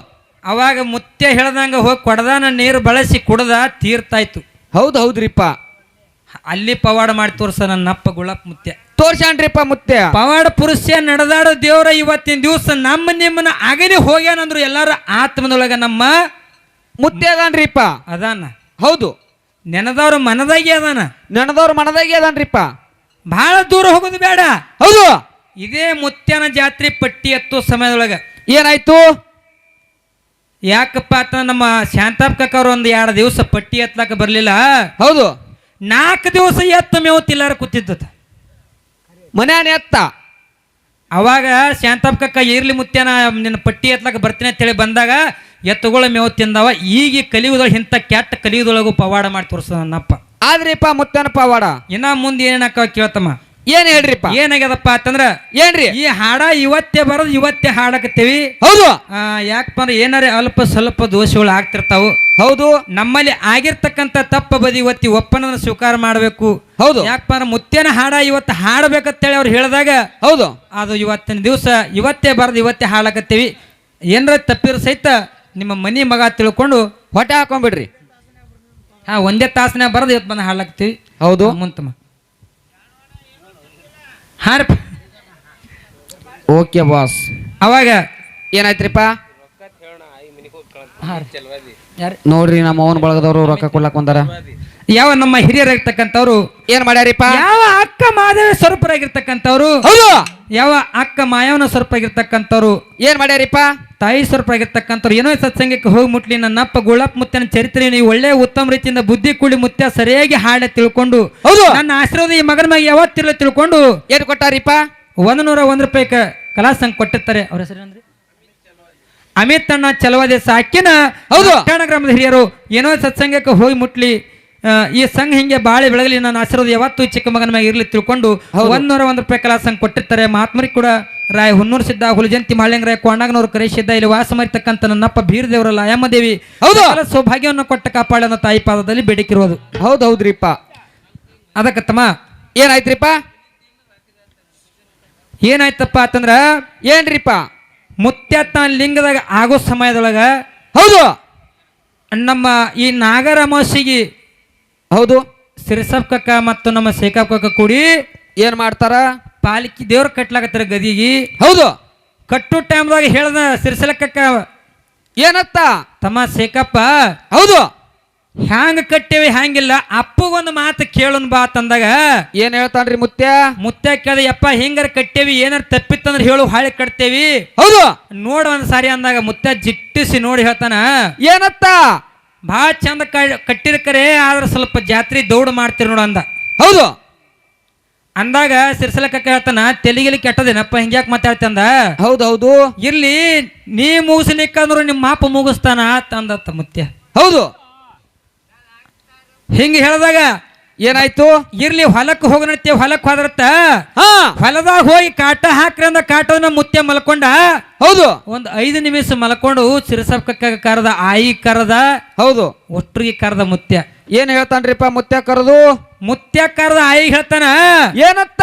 ಅವಾಗ ಮುತ್ಯ ಹೇಳ್ದಂಗ ಹೋಗಿ ಕೊಡದಾನ ನೀರು ಬಳಸಿ ಕುಡ್ದ ತೀರ್ಥ ಆಯ್ತು ಹೌದ್ರಿಪ್ಪ ಅಲ್ಲಿ ಪವಾಡ ಮಾಡಿ ತೋರ್ಸ ನನ್ನಪ್ಪ ಗುಳಪ್ಪ ಮುತ್ಯ ತೋರ್ಸಾನ್ರಿಪ್ಪ ಮುತ್ಯ ಪವಾಡ ಪುರುಷ ನಡೆದಾಡೋ ದೇವ್ರ ಇವತ್ತಿನ ದಿವಸ ನಿಮ್ಮನ್ನ ಅಗಲಿ ಹೋಗ್ಯಾನಂದ್ರು ಎಲ್ಲಾರ ಆತ್ಮದೊಳಗ ನಮ್ಮ ಮುತ್ಯ ಅದಾನ್ರಿಪ್ಪ. ಅದಾನ. ಹೌದು. ನೆನದವ್ರ ಮನದಾಗೆ ಅದಾನ. ನೆನದವ್ರ ಮನದಾಗೆ ಅದಾನ್ರಿಪ್ಪ. ಬಹಳ ದೂರ ಹೋಗೋದು ಬೇಡ. ಹೌದು. ಇದೇ ಮುತ್ಯನ ಜಾತ್ರೆ ಪಟ್ಟಿ ಎತ್ತೋ ಸಮಯದೊಳಗ ಏನಾಯ್ತು? ಯಾಕಪ್ಪ ಅಂತ ನಮ್ಮ ಶಾಂತಾಪ್ ಕಾಕ ಅವ್ರು 1-2 ದಿವಸ ಪಟ್ಟಿ ಎತ್ತಲಾಕ ಬರ್ಲಿಲ್ಲ. ಹೌದು. 4 ದಿವಸ ಎತ್ತ ಮೇವು ತಿಲ್ಲಾರ ಕೂತಿದ್ದ ಮನ್ಯಾನ ಎತ್ತ. ಅವಾಗ ಶಾಂತಾಪ್ ಕಾಕ ಇರ್ಲಿ ಮುತ್ಯನ ನಿನ್ನ ಪಟ್ಟಿ ಎತ್ತಲಾಕ ಬರ್ತೀನಿ ಅಂತೇಳಿ ಬಂದಾಗ ಎತ್ತುಗಳ ಮೇವು ತಿಂದವ. ಈಗ ಕಲಿಯುವುದೊಳಗೆ ಇಂಥ ಕೆಟ್ಟ ಕಲಿಯುವುದೊಳಗು ಪವಾಡ ಮಾಡಿ ತೋರಿಸದ ನನ್ನಪ್ಪ. ಆದ್ರಿಪ್ಪ ಮುತ್ಯನ ಪವಾಡ ಇನ್ನ ಮುಂದೆ ಏನಾಕ ಕೇಳ್ತಮ್ಮ. ಏನ್ ಹೇಳ್ರಿಪ್ಪ? ಏನಾಗ್ಯದಪ್ಪ ಅಂತಂದ್ರ ಏನ್ರಿ ಈ ಹಾಡ ಇವತ್ತೇ ಬರೋದು ಇವತ್ತೇ ಹಾಡಕತ್ತೇವಿ. ಹೌದು. ಯಾಕಪ್ಪ ಅಂದ್ರೆ ಏನಾರ ಅಲ್ಪ ಸ್ವಲ್ಪ ದೋಷಗಳು ಆಗ್ತಿರ್ತಾವು. ಹೌದು. ನಮ್ಮಲ್ಲಿ ಆಗಿರ್ತಕ್ಕಂಥ ತಪ್ಪ ಬದಿ ಇವತ್ತಿ ಒಪ್ಪನದನ್ನ ಸ್ವೀಕಾರ ಮಾಡಬೇಕು. ಹೌದು. ಯಾಕಪ್ಪ ಅಂದ್ರೆ ಮುತ್ಯನ ಹಾಡ ಇವತ್ತು ಹಾಡಬೇಕಂತೇಳಿ ಅವ್ರು ಹೇಳಿದಾಗ ಹೌದು ಅದು ಇವತ್ತಿನ ದಿವಸ ಇವತ್ತೇ ಬರೋದು ಇವತ್ತೇ ಹಾಡಕತ್ತೇವಿ. ಏನಾರ ತಪ್ಪಿರೋ ಸಹಿತ ನಿಮ್ಮ ಮನಿ ಮಗ ತಿಳ್ಕೊಂಡು ಹೊಟ್ಟೆ ಹಾಕೊಂಡ್ಬಿಡ್ರಿ. ಒಂದೇ ತಾಸನ್ಯಾಗ ಬರೋದು ಇವತ್ತು ಬಂದು ಹಾಡ್ಲಾಕ್ತೀವಿ. ಹೌದು. ಮುಂತಮ್ಮ ಹಾರ. Okay boss. ಅವಾಗ ಏನಾಯ್ತ್ರಿಪ್ಪ? ನೋಡ್ರಿ ನಮ್ಮ ಅವನ್ ಬಳಗದವ್ರು ರೊಕ್ಕ ಕೊಡ್ಲಾಕ್ ಬಂದಾರ. ಯಾವ ನಮ್ಮ ಹಿರಿಯರಾಗಿರ್ತಕ್ಕಂಥವ್ರು ಏನ್ ಮಾಡ್ಯಾರಿಪ್ಪ? ಯಾವ ಅಕ್ಕ ಮಾದೇವ ಸ್ವರೂಪರಾಗಿರ್ತಕ್ಕಂಥವ್ರು. ಹೌದು. ಯಾವ ಅಕ್ಕ ಮಾಯವನ ಸ್ವರೂಪಾಗಿರ್ತಕ್ಕಂಥವ್ರು ಏನ್ ಮಾಡ್ಯಾರಿಪ್ಪ? ತಾಯಿ ಸ್ವರೂಪಾಗಿರ್ತಕ್ಕಂಥವ್ರು. ಏನೋ ಸತ್ಸಂಗಕ್ಕೆ ಹೋಗಿ ಮುಟ್ಲಿ ನನ್ನಪ್ಪ ಗುಳಪ್ಪ ಮುತ್ತನ ಚರಿತ್ರೆ ನೀವು ಒಳ್ಳೆ ಉತ್ತಮ ರೀತಿಯಿಂದ ಬುದ್ಧಿ ಕೂಡಿ ಮುತ್ಯ ಸರಿಯಾಗಿ ಹಾಡೆ ತಿಳ್ಕೊಂಡು ಹೌದು ನನ್ನ ಆಶೀರ್ವಾದ ಈ ಮಗನ ಮ್ಯಾಗ ಯಾವತ್ತಿರಲಿ ತಿಳ್ಕೊಂಡು ಏನ್ ಕೊಟ್ಟಾರಿಪ್ಪ? 101 ರೂಪಾಯಿ ಕಲಾ ಸಂಘ ಕೊಟ್ಟಿರ್ತಾರೆ. ಅವ್ರ ಹೆಸರು ಅಂದ್ರೆ ಅಮಿತ್ ಅಣ್ಣ ಚಲವಾದಿ ಸಾಕಿನ. ಹೌದು. ಗ್ರಾಮದ ಹಿರಿಯರು ಏನೋ ಸತ್ಸಂಗಕ್ಕೆ ಹೋಗಿ ಮುಟ್ಲಿ ಈ ಸಂಘ ಹಿಂಗೆ ಬಾಳೆ ಬೆಳಗಲಿ ನನ್ನ ಆಶೀರ್ವಾದ ಯಾವತ್ತು ಚಿಕ್ಕ ಮಗನ ಮ್ಯಾಗ ಇರ್ಲಿ ತಿಳ್ಕೊಂಡು 101 ರೂಪಾಯಿ ಕಲಾ ಸಂಘ ಕೊಟ್ಟಿರ್ತಾರೆ. ಮಹಾತ್ಮರಿಗೆ ಕೂಡ ರಾಯ ಹುನ್ನೂರು ಸಿದ್ಧ ಹುಲಿಜಂತಿ ಮಾಳಿಂಗರಾಯ ಕೊಂಡಾಗನವರು ಕರೆಸಿದ್ದ ಇಲ್ಲಿ ವಾಸ ಮಾಡಿರ್ತಕ್ಕಂಥ ನನ್ನಪ್ಪ ಬೀರದೇವರಲ್ಲ ಅಯ್ಯಮ್ಮದೇವಿ ಹೌದು ಸೌಭಾಗ್ಯವನ್ನು ಕೊಟ್ಟ ಕಾಪಾಡಿ ಅನ್ನೋ ತಾಯಿ ಪಾದದಲ್ಲಿ ಬೇಡಿಕಿರೋದು. ಹೌದ್ರಿಪ್ಪ. ಅದಕ್ಕತ್ತಮ್ಮ ಏನಾಯ್ತ್ರಿಪ್ಪ? ಏನಾಯ್ತಪ್ಪ ಅಂತಂದ್ರ ಏನ್ರಿಪ್ಪ? ಮುತ್ಯತ್ತ ಲಿಂಗದಾಗ ಆಗೋ ಸಮಯದೊಳಗ ಹೌದು ನಮ್ಮ ಈ ನಾಗರ ಅಮಾವಾಸ್ಯೆಗೆ ಹೌದು ಸಿರಿಸಪ್ ಕಕ್ಕ ಮತ್ತು ನಮ್ಮ ಶೇಖಪ್ ಕಕ್ಕ ಕೂಡಿ ಏನ್ ಮಾಡ್ತಾರ? ಪಾಲಿಕಿ ದೇವ್ರ ಕಟ್ಲಾಕತ್ತಾರ ಗದಿಗಿ. ಹೌದು. ಕಟ್ಟು ಟೈಮ್ದಾಗ ಹೇಳ್ದ ಸಿರಿಸಲಕ್ಕಕ್ಕ ಏನತ್ತ? ತಮ್ಮ ಶೇಖಪ್ಪ ಹೌದು ಹ್ಯಾಂಗ ಕಟ್ಟೇವಿ ಹ್ಯಾಂಗಿಲ್ಲ ಅಪ್ಪಗೊಂದು ಮಾತು ಕೇಳೋನ್ ಬಾ ತಂದಾಗ ಏನ್ ಹೇಳ್ತಾನ್ರಿ ಮುತ್ಯ? ಮುತ್ಯ ಕೇಳ್ದ ಯಪ್ಪ ಹಿಂಗಾರ ಕಟ್ಟೇವಿ ಏನಾರ ತಪ್ಪಿತ್ತಂದ್ರೆ ಹೇಳು ಹಾಳೆ ಕಟ್ತೇವಿ. ಹೌದು ನೋಡ ಒಂದ್ ಸಾರಿ ಅಂದಾಗ ಮುತ್ಯ ಜಿಟ್ಟಿಸಿ ನೋಡಿ ಹೇಳ್ತಾನ ಏನತ್ತ? ಭಾಳ ಚಂದ ಕಟ್ಟಿರ್ಕರೆ ಆದ್ರೆ ಸ್ವಲ್ಪ ಜಾತ್ರೆ ದೌಡ್ ಮಾಡ್ತೀರಿ ನೋಡ ಅಂದ. ಹೌದು ಅಂದಾಗ ಸಿರ್ಸಲಕ್ಕ ಹೇಳ್ತಾನ ತೆಲಿಗಿಲಿ ಕೆಟ್ಟದೇನಪ್ಪ ಹಿಂಗ್ಯಾಕ್ ಮಾತಾಡ್ತಂದ. ಹೌದೌದು ಇರ್ಲಿ ನೀ ಮುಗಿಸ್ಲಿಕ್ಕಂದ್ರು ನಿಮ್ಮ ಮಾಪ ಮುಗಿಸ್ತಾನ ತಂದತ್ತ ಮುತ್ಯ. ಹೌದು ಹಿಂಗ ಹೇಳಿದಾಗ ಏನಾಯ್ತು? ಇರ್ಲಿ ಹೊಲಕ್ಕೆ ಹೋಗನತ್ತೇವ್ ಹೊಲಕ್ಕೆ ಹೋದ್ರತ್ತ ಹೊಲದಾಗ ಹೋಗಿ ಕಾಟ ಹಾಕ್ರಿ ಅಂದ ಕಾಟವನ್ನ ಮುತ್ಯ ಮಲ್ಕೊಂಡ. ಹೌದು 5 ನಿಮಿಷ ಮಲ್ಕೊಂಡು ಸಿರಸಪ್ಪ ಕರೆದ ಆಯಿ ಕರೆದ. ಹೌದು ಒಟ್ಟರಿಗೆ ಕರೆದ ಮುತ್ಯ. ಏನ್ ಹೇಳ್ತಾನ್ರಿಪ್ಪ ಮುತ್ಯ ಕರೆದು? ಮುತ್ಯ ಕರೆದ ಆಯಿ ಹೇಳ್ತಾನ ಏನತ್ತ?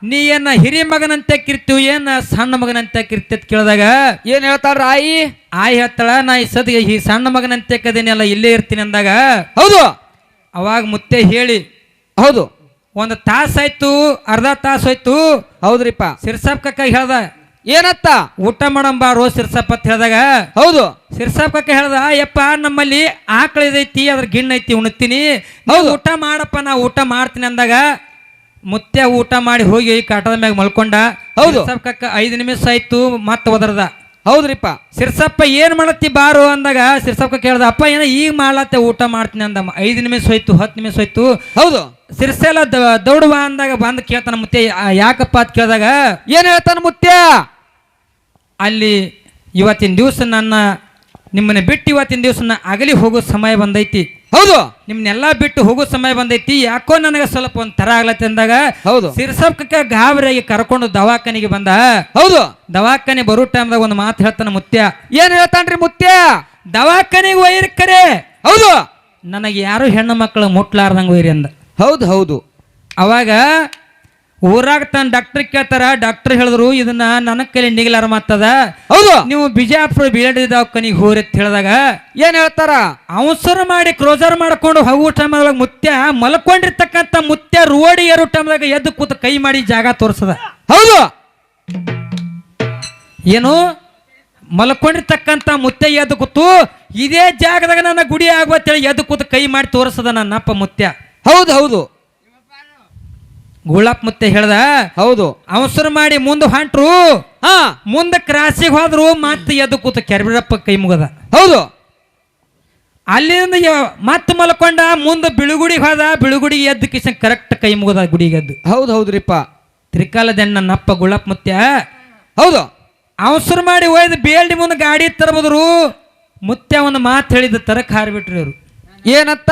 ನೀ ಏನ ಹಿರಿ ಮಗನಂತೆ ಕಿರ್ತೀವಿ ಏನ ಸಣ್ಣ ಮಗನಂತೆ ಕಿರ್ತಿ ಅಂತ ಕೇಳಿದಾಗ ಏನ್ ಹೇಳ್ತಾರ ಆಯಿ? ಆಯಿ ಹೇಳ್ತಾಳ ನಾ ಈ ಸದ್ಯ ಈ ಸಣ್ಣ ಮಗನಂತೆ ಕದೇನೆಲ್ಲ ಇಲ್ಲೇ ಇರ್ತೀನಿ ಅಂದಾಗ ಹೌದು ಅವಾಗ ಮುತ್ಯ ಹೇಳಿ ಹೌದು 1 ತಾಸಾಯ್ತು ಅರ್ಧ ತಾಸೋಯ್ತು. ಹೌದ್ರಿಪ್ಪ. ಸಿರ್ಸಪ್ ಕಕ್ಕ ಹೇಳ್ದ ಏನತ್ತ? ಊಟ ಮಾಡಂಬ ರೋಜ್ ಸಿರ್ಸಪ್ಪ ಅಂತ ಹೇಳಿದಾಗ ಹೌದು ಸಿರ್ಸಪ್ ಕಕ್ಕ ಹೇಳ್ದ ಯಪ್ಪ ನಮ್ಮಲ್ಲಿ ಆಕಳಿದೈತಿ ಅದ್ರ ಗಿಣ್ಣ ಐತಿ ಉಣ್ತೀನಿ ಊಟ ಮಾಡಪ್ಪ ನಾ ಊಟ ಮಾಡ್ತೀನಿ ಅಂದಾಗ ಮುತ್ಯ ಊಟ ಮಾಡಿ ಹೋಗಿ ಕಾಟದ ಮ್ಯಾಗ ಮಲ್ಕೊಂಡ. ಹೌದು ಸಿರ್ಸಪ್ ಕಕ್ಕ 5 ನಿಮಿಷ ಆಯ್ತು ಮತ್ತೆ ಒದರ್ದ. ಹೌದ್ರಿಪ್ಪ. ಸಿರ್ಸಪ್ಪ ಏನ್ ಮಾಡತ್ತಿ ಬಾರು ಅಂದಾಗ ಸಿರ್ಸಪ್ಪ ಕೇಳ್ದ ಅಪ್ಪ ಏನ ಈಗ ಮಾಡ್ಲತ್ತೆ ಊಟ ಮಾಡ್ತೀನಿ ಅಂದ. 5 ನಿಮಿಷ ಹೋಯ್ತು 10 ನಿಮಿಷ ಹೋಯ್ತು. ಹೌದು ಸಿರ್ಸೆಲ್ಲ ದೌಡುವ ಅಂದಾಗ ಬಂದು ಕೇಳ್ತಾನ ಮುತ್ಯ ಯಾಕಪ್ಪ ಅಂತ ಕೇಳಿದಾಗ ಏನ್ ಹೇಳ್ತಾನ ಮುತ್ಯ? ಅಲ್ಲಿ ಇವತ್ತಿನ ದಿವಸ ನಿಮ್ಮನ್ನ ಬಿಟ್ಟು ಇವತ್ತಿನ ದಿವಸ ಅಗಲಿ ಹೋಗೋ ಸಮಯ ಬಂದೈತಿ. ಹೌದು ನಿಮ್ನೆಲ್ಲ ಬಿಟ್ಟು ಹೋಗೋ ಸಮಯ ಬಂದೈತಿ ಯಾಕೋ ನನಗೆ ಸ್ವಲ್ಪ ಒಂದ್ ತರ ಆಗ್ಲತ್ತೆ ಅಂದಾಗ ಹೌದು ಸಿರ್ಸಪ್ಕ ಗಾಬರಿಯಾಗಿ ಕರ್ಕೊಂಡು ದವಾಖಾನಿಗೆ ಬಂದ. ಹೌದು ದವಾಖಾನೆ ಬರೋ ಟೈಮ್ದಾಗ ಒಂದು ಮಾತು ಹೇಳ್ತಾನ ಮುತ್ಯ. ಏನ್ ಹೇಳ್ತಾನ್ರಿ ಮುತ್ಯ? ದವಾಖಾನಿಗೆ ಒಯ್ಯರ್ಕರೆ ಹೌದು ನನಗೆ ಯಾರು ಹೆಣ್ಣು ಮಕ್ಕಳು ಮುಟ್ಲಾರ್ದಂಗ ಒಯ್ರಿ ಅಂದ. ಹೌದು ಹೌದು ಅವಾಗ ಊರಾಗ ತನ್ನ ಡಾಕ್ಟರ್ ಕೇಳ್ತಾರ. ಡಾಕ್ಟರ್ ಹೇಳಿದ್ರು ಇದನ್ನ ನನ್ನ ಕೈಲಿ ನಿಗಲಾರ ಮಾತದ. ಹೌದು ನೀವು ಬಿಜಾಪುರ ಬಿಳಡಿ ದವಾಖಾನಿಗೆ ಹೋಗ್ರಿ ಅಂತ ಹೇಳಿದಾಗ ಏನ್ ಹೇಳ್ತಾರ? ಅವಸರ ಮಾಡಿ ಕ್ರೋಸರ್ ಮಾಡ್ಕೊಂಡು ಹೋಗೋ ಟೈಮ್ದಾಗ ಮುತ್ಯ ಮಲ್ಕೊಂಡಿರ್ತಕ್ಕಂಥ ಮುತ್ಯ ರೋಡಿ ಏರೋ ಟೈಮ್ದಾಗ ಎದ್ದು ಕೂತ ಕೈ ಮಾಡಿ ಜಾಗ ತೋರ್ಸದ. ಹೌದು ಏನು ಮಲ್ಕೊಂಡಿರ್ತಕ್ಕಂಥ ಮುತ್ಯ ಎದ್ದು ಕೂತು ಇದೇ ಜಾಗದಾಗ ನನ್ನ ಗುಡಿ ಆಗುವತ್ತೇಳಿ ಎದ್ದು ಕೂತು ಕೈ ಮಾಡಿ ತೋರಿಸದ ನನ್ನಪ್ಪ ಮುತ್ಯ. ಹೌದು ಹೌದು ಗುಳಪ್ಪ ಮುತ್ಯ ಹೇಳ್ದ. ಹೌದು ಅವಸರ ಮಾಡಿ ಮುಂದೆ ಹೊಂಟ್ರು. ಹಾ ಮುಂದೆ ಕ್ರಾಸಿಗೆ ಹೋದ್ರು ಮತ್ತೆ ಎದ್ದು ಕೂತು ಕೆರಬಿಡಪ್ಪ ಕೈ ಮುಗದ. ಹೌದು ಅಲ್ಲಿಂದ ಮತ್ತೆ ಮಲ್ಕೊಂಡ ಮುಂದೆ ಬಿಳುಗುಡಿಗೆ ಹೋದ. ಬಿಳುಗುಡಿಗೆ ಎದ್ದು ಕಿಶನ್ ಕರೆಕ್ಟ್ ಕೈ ಮುಗದ ಗುಡಿಗೆ ಎದ್ದು. ಹೌದು ಹೌದ್ರಿಪ್ಪ ತ್ರಿಕಾಲದಣ್ಣ ನನ್ನಪ್ಪ ಗುಳಪ್ಪ ಮುತ್ಯ. ಹೌದು ಅವಸರ ಮಾಡಿ ಒಯ್ದು ಬೇಲ್ಡಿ ಮುಂದೆ ಗಾಡಿ ತರಬದ್ರು. ಮುತ್ಯ ಒಂದು ಮಾತು ಹೇಳಿದ ತರಕ್ ಹಾರಿಬಿಟ್ರಿ ಅವರು. ಏನತ್ತ?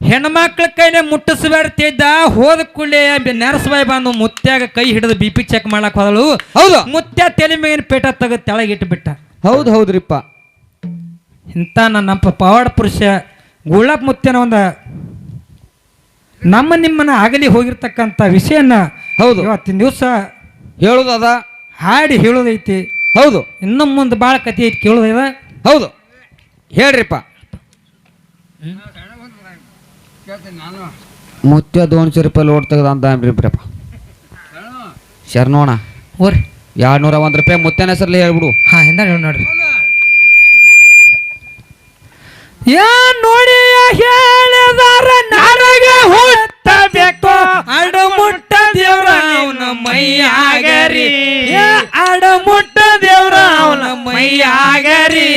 ಹೆಣ್ಮಕ್ಳ ಕೈನೇ ಮುಟ್ಟಿಸ್ಬೇಡ್ತಿದ್ದ. ಹೋದ ಕೂಡಲೇ ನರಸಬಾಯಿ ಬಂದು ಮುತ್ಯಾಗ ಕೈ ಹಿಡಿದು BP ಚೆಕ್ ಮಾಡಕ್ ಹೋದಳು. ಹೌದು ಮುತ್ಯ ತಲೆ ಮೇಗಿನ ಪೇಟ ತೆಗೆದು ತೆಳಗಿಟ್ಟು ಬಿಟ್ಟ. ಹೌದು ಹೌದ್ರಿಪ್ಪ. ಇಂಥ ನನ್ನಪ್ಪ ಪವಾಡ ಪುರುಷ ಗುಳಪ್ಪ ಮುತ್ಯನ ಒಂದು ನಿಮ್ಮನ್ನ ಆಗಲಿ ಹೋಗಿರ್ತಕ್ಕಂಥ ವಿಷಯನ ಹೌದು ಇವತ್ತಿನ ದಿವಸ ಹೇಳುದದ ಹಾಡಿ ಹೇಳೋದೈತಿ. ಹೌದು ಇನ್ನು ಮುಂದೆ ಭಾಳ ಕಥೆ ಐತಿ ಕೇಳೋದೈದ. ಹೌದು ಹೇಳ್ರಿಪ್ಪ. ಮುತ್ಯ 200 ರೂಪಾಯಿ ಲೋಡ್ ತೆಗ್ದ ಅಂತ ಅಂದ್ರಿಪ್ಪ. ಶರಣೋಣ ಓರಿ 201 ರೂಪಾಯಿ ಮುತ್ಯನ ಹೆಸರಲ್ಲಿ ಹೇಳ್ಬಿಡು. ಹಾ ಹಿಂದ ಹೇಳಿ ನೋಡ್ರಿ. ಯಾ ನೋಡಿ ಹೇಳಿದಾರ ನನಗೆ ಹುಟ್ಟಬೇಕು ಅಡಮುಟ್ಟ ದೇವ್ರ ಅವನ ಮೈಯಾಗರಿ. ಅಡಮುಟ್ಟ ದೇವ್ರ ಅವನ ಮೈಯಾಗರಿ.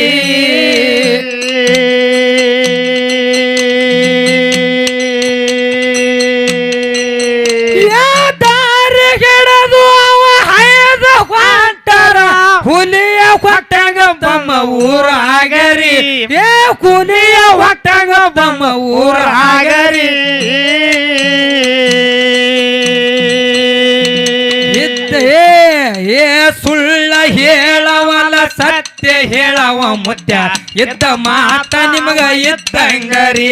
ದಾರಿಗಿಡದು ಅವ ಹಯದ ಹೊಂಟರ ಹುಲಿಯ ಹೊಟ್ಟಂಗ ಬಮ್ಮ ಊರಾಗರಿ. ಹುಲಿಯ ಹೊಟ್ಟಂಗ ಬಮ್ಮ ಊರಾಗರಿ. ಏ ಸುಳ್ಳ ಹೇಳವಲ್ಲ ಸತ್ಯ ಹೇಳವ ಮುತ್ಯ. ಇದ್ದ ಮಾತ ನಿಮಗ ಇದ್ದಂಗರಿ.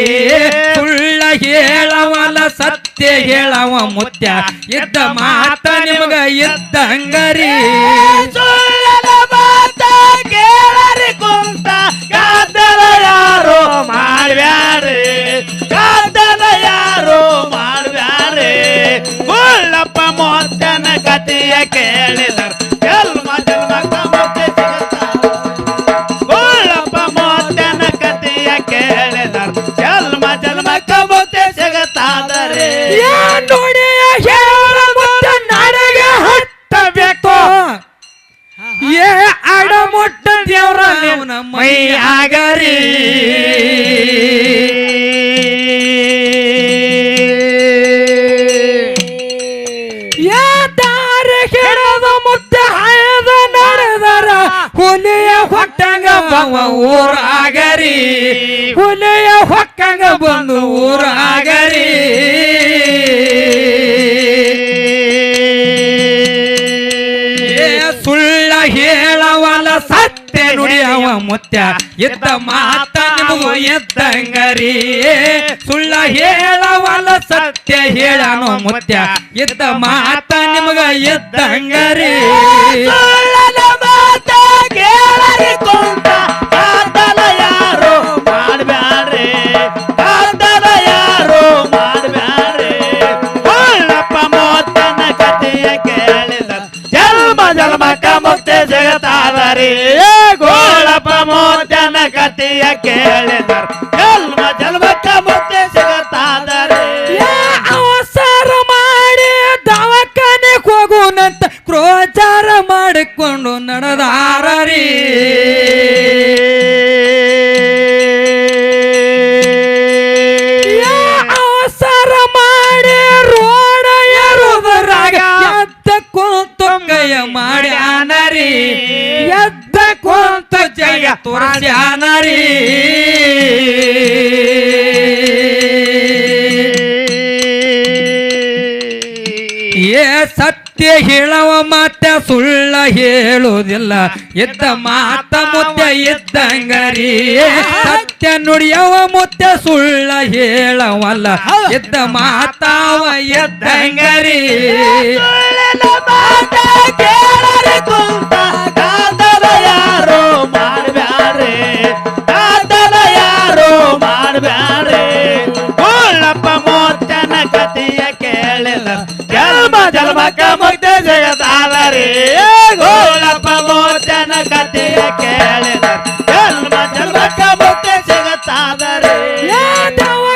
ಸುಳ್ಳ ಹೇಳವಲ್ಲ ಸತ್ಯ ಹೇಳವ ಮುತ್ಯ. ಇದ್ದ ಮಾತ ನಿಮಗ ಇದ್ದಂಗರಿ. ಸುಳ್ಳನ ಮಾತ ಕೇಳರಿ ಕುಂತ ಗದ್ದಲ ಯಾರೋ ಮಾಡ್ಬ್ಯಾರೆ. ಗದ್ದಲ ಯಾರೋ ಮಾಡ್ಬ್ಯಾರೆ. ಗುಳ್ಳಪ್ಪ ಮುತ್ಯನ ಕಥೆಯ ಕೇಳಿದರ ಜನ್ಮ ಜನ್ಮಕ್ಕ ಮುಕ್ತಿ ಸಿಗುತ್ತಾವ. ಗುಳ್ಳಪ್ಪ ಮುತ್ಯನ ಕಥೆಯ ಕೇಳಿದರ ಜನ್ಮ ಜನ್ಮಕ್ಕ ಮುಕ್ತಿ ಸಿಗುತ್ತಾದರೆ. ನೋಡಿ ಹೇಳ ಮುತ್ಯ ನನಗೆ ಹುಟ್ಟಬೇಕು. ಏ ಅಡಮುಟ್ಟ ದೇವ್ರ ಅವನ ಮೈಯಾಗರಿ. ದಾರಿಗಿಡದ ಮುದ್ದೆ ಹಾಯದ ನಡೆದರ ಹುಲಿಯ ಹೊಕ್ಕಂಗ ಬವ ಊರಾಗರಿ. ಹುಲಿಯ ಹೊಕ್ಕಂಗ ಬಂದು ಊರಾಗರಿ. ಸುಳ್ಳ ಹೇಳವಲ್ಲ ಸತ್ಯ ನುಡಿಯವ ಮುತ್ಯ. ಇದ್ದ ಮಾತ ನಿಮಗೂ ಎದ್ದಂಗರಿ. ಸುಳ್ಳ ಹೇಳವಲ್ಲ ಸತ್ಯ ಹೇಳನು ಮುತ್ಯ. ಇದ್ದ ಮಾತ ನಿಮಗ ಎದ್ದಂಗರಿ. ಸುಳ್ಳನ ಮಾತ ಕೇಳರಿ ಕುಂತ ಗದ್ದಲ ಯಾರೋ ಮಾಡ್ಬ್ಯಾರೆ. ಗದ್ದಲ ಯಾರೋ ಮಾಡ್ಬ್ಯಾರೆ. ಗುಳ್ಳಪ್ಪ ಮುತ್ಯನ ಕಥೆಯ ಕೇಳಿದ ಜನ್ಮ ಜನ್ಮಕ್ಕ ಮುಕ್ತಿ ಸಿಗುತ್ತಾದರೆ. ಗುಳ್ಳಪ್ಪ ಮುತ್ಯನ ಕಥೆಯ ಕೇಳಿದರ ಜನ್ಮ ಜನ್ಮಕ್ಕ ಮುಕ್ತಿ ಸಿಗುತ್ತಾದರೆ. ಅವಸರ ಮಾಡಿ ದವಾಖಾನೆ ಹೋಗುನಂತ ಕ್ರೋಚಾರ ಮಾಡಿಕೊಂಡು ನಡೆದಾರರಿ. ಅವಸರ ಮಾಡಿ ರೋಡ ಏರುವುದರಾಗ ಎದ್ದ ಕುಂತು ಕೈಯ ಮಾಡ್ಯಾನರಿ. ಎದ್ದ ಕುಂತು ಜಯ ತೋರ್ಸ್ಯಾನರಿ. ಏ ಸತ್ಯ ಹೇಳವ ಮಾತ ಸುಳ್ಳ ಹೇಳುವುದಿಲ್ಲ. ಎದ್ದ ಮಾತ ಮುತ್ಯ ಇದ್ದಂಗರಿ. ಸತ್ಯ ನುಡಿಯವ ಮುತ್ಯ ಸುಳ್ಳ ಹೇಳವಲ್ಲ. ಎದ್ದ ಮಾತಾವ ಎದ್ದಂಗರಿ. ಸುಳ್ಳನ ಮಾತ ಕೇಳರಿ ಕುಂತ ಗದ್ದಲ ಯಾರೋ ಮಾಡ್ಬ್ಯಾರೆ. ಗದ್ದಲ ಯಾರೋ ಮಾಡ್ಬ್ಯಾರೆ. ಗುಳ್ಳಪ್ಪ ಮುತ್ಯನ ಕಥೆಯ ಕೇಳಿದ ಜನ್ಮ ಜನ್ಮಕ್ಕ ಮುಕ್ತಿ ಸಿಗುತ್ತಾದರೆ. ಗುಳ್ಳಪ್ಪ ಮುತ್ಯನ ಕಥೆಯ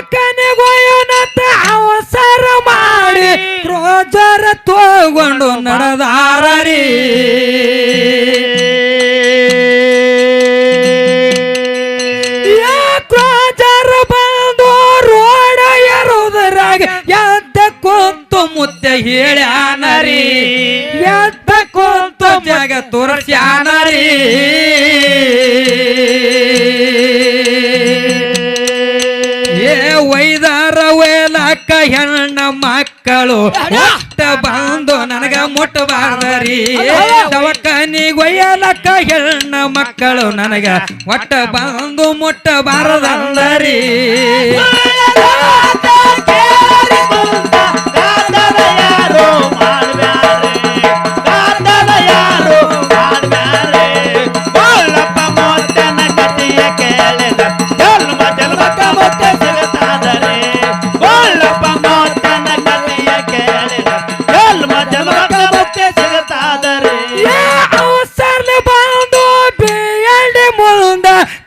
ದವಾಖಾನೆಗೋಯೋನಂತ ಅವಸರ ಮಾಡಿ ಕ್ರೋಜರ ತಗೊಂಡು ನಡೆದಾರಿ ಕ್ರೋಜರ ಬಂದು ರೋಡ ಎರುವುದರಾಗ ಎದ್ದ ಕುಂತು ಮುತ್ತೆ ಹೇಳ್ಯಾನರಿ ಎದ್ದ ಕುಂತು ಜಗ ತೋರಿಸ್ಯಾನರಿ ವೈದಾರ ವೇಲಕ್ಕ ಹೆಣ್ಣ ಮಕ್ಕಳು ಒಟ್ಟ ಬಂದು ನನಗ ಮುಟ್ಟಬಾರ್ದರಿ ದವಾಖಾನಿಗೆ ಒಯ್ಯಲಕ್ಕ ಹೆಣ್ಣ ಮಕ್ಕಳು ನನಗ ಒಟ್ಟ ಬಂದು ಮುಟ್ಟಬಾರದಂದರಿ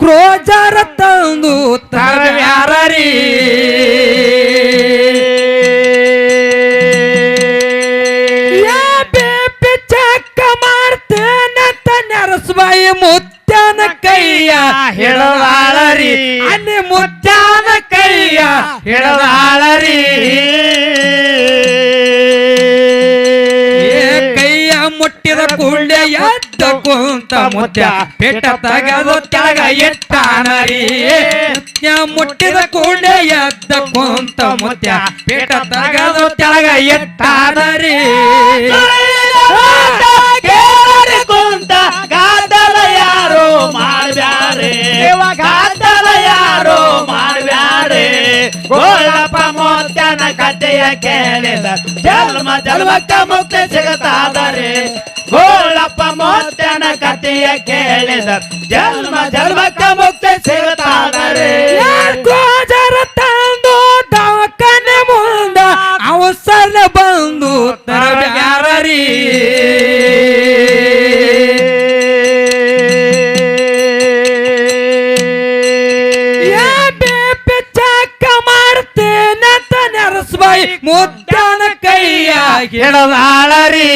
ಕ್ರೋಜರ ತಂದು ತರಬ್ಯಾರರಿ ಬೇಪಿ ಚಕ್ಕ ಮಾಡ್ತೇನಂತ ನರಸ್ಬಾಯಿ ಮುತ್ಯಾನ ಕೈಯ ಹಿಡದಾಳರಿ ಅಲ್ಲಿ ಮುತ್ಯಾನ ಕೈಯ ಹಿಡದಾಳರಿ ಕೈಯ ಮುಟ್ಟಿದ ಕೂಡಲೇ ಎದ್ದ ಕುಂತ ಮುತ್ಯ ಪೆಟ್ಟ ತಗದು ಕೆಳಗ ಎಟ್ಟಾನರಿ ಮುಟ್ಟಿದ ಕೂಡಲೇ ಎದ್ದ ಕುಂತ ಮುತ್ಯ ಪೆಟ್ಟ ತಗದು ಕೆಳಗ ಎಟ್ಟಾನರಿ ಕುಂತ ಗಾದಲ ಯಾರೋ ಮಾಡ್ಬ್ಯಾರೆ ಗಾದಲ ಯಾರೋ ಮಾಡ್ಬ್ಯಾರೆ ಗೋಳಪ್ಪ ಮೋತ್ಯನ ಕಥೆಯ ಕೇಳಿದ ಜನ್ಮ ಜನ್ಮಕ್ಕ ಮುಕ್ತಿ ಸಿಗತಾದರೆ ಗೋಳಪ್ಪ ಮೋತ್ಯನ ಕಥೆಯ ಕೇಳಿದ ಜನ್ಮ ಜನ್ಮಕ್ಕ ಮುಕ್ತಿ ಸಿಗತಾದರೆ ಗೋಜರ ತಂದು ದವಾಖಾನೆ ಮುಂದ ಅವಸರ ಬಂದು ತರಬ್ಯಾರರಿ ಮುದ್ದಾನ ಕೈಯ ಹಿಡದಾಳರಿ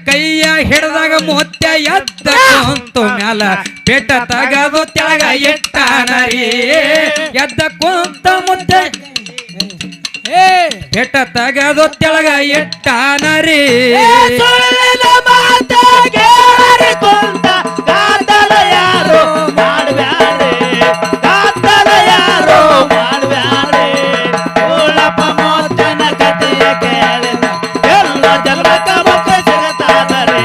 ಕೈಯ ಹಿಡ್ದಾಗ ಮುತ್ಯ ಎದ್ದ ಕುಂತು ಮ್ಯಾಲ ಪೆಟ್ಟ ತಗದು ತೆಳಗ ಎಟ್ಟಾನರಿ ಎದ್ದ ಕುಂತ ಮುತ್ಯ ಪೆಟ್ಟ ತಗದು ತೆಳಗ ಎಟ್ಟಾನರಿ ಕುಂತ ಗಾದಲ ಯಾರೋ ಮಾಡ್ಬ್ಯಾರೆ ಗಾದಲ ಯಾರೋ ಮಾಡ್ಬ್ಯಾರೆ ಗೋಳಪ್ಪ ಮೋತ್ಯನ ಕಥೆಯ ಕೇಳಿದ ಎಲ್ಲ ಜನ್ಮಕ್ಕ ಮುಕ್ತಿ ಸಿಗತಾದರೆ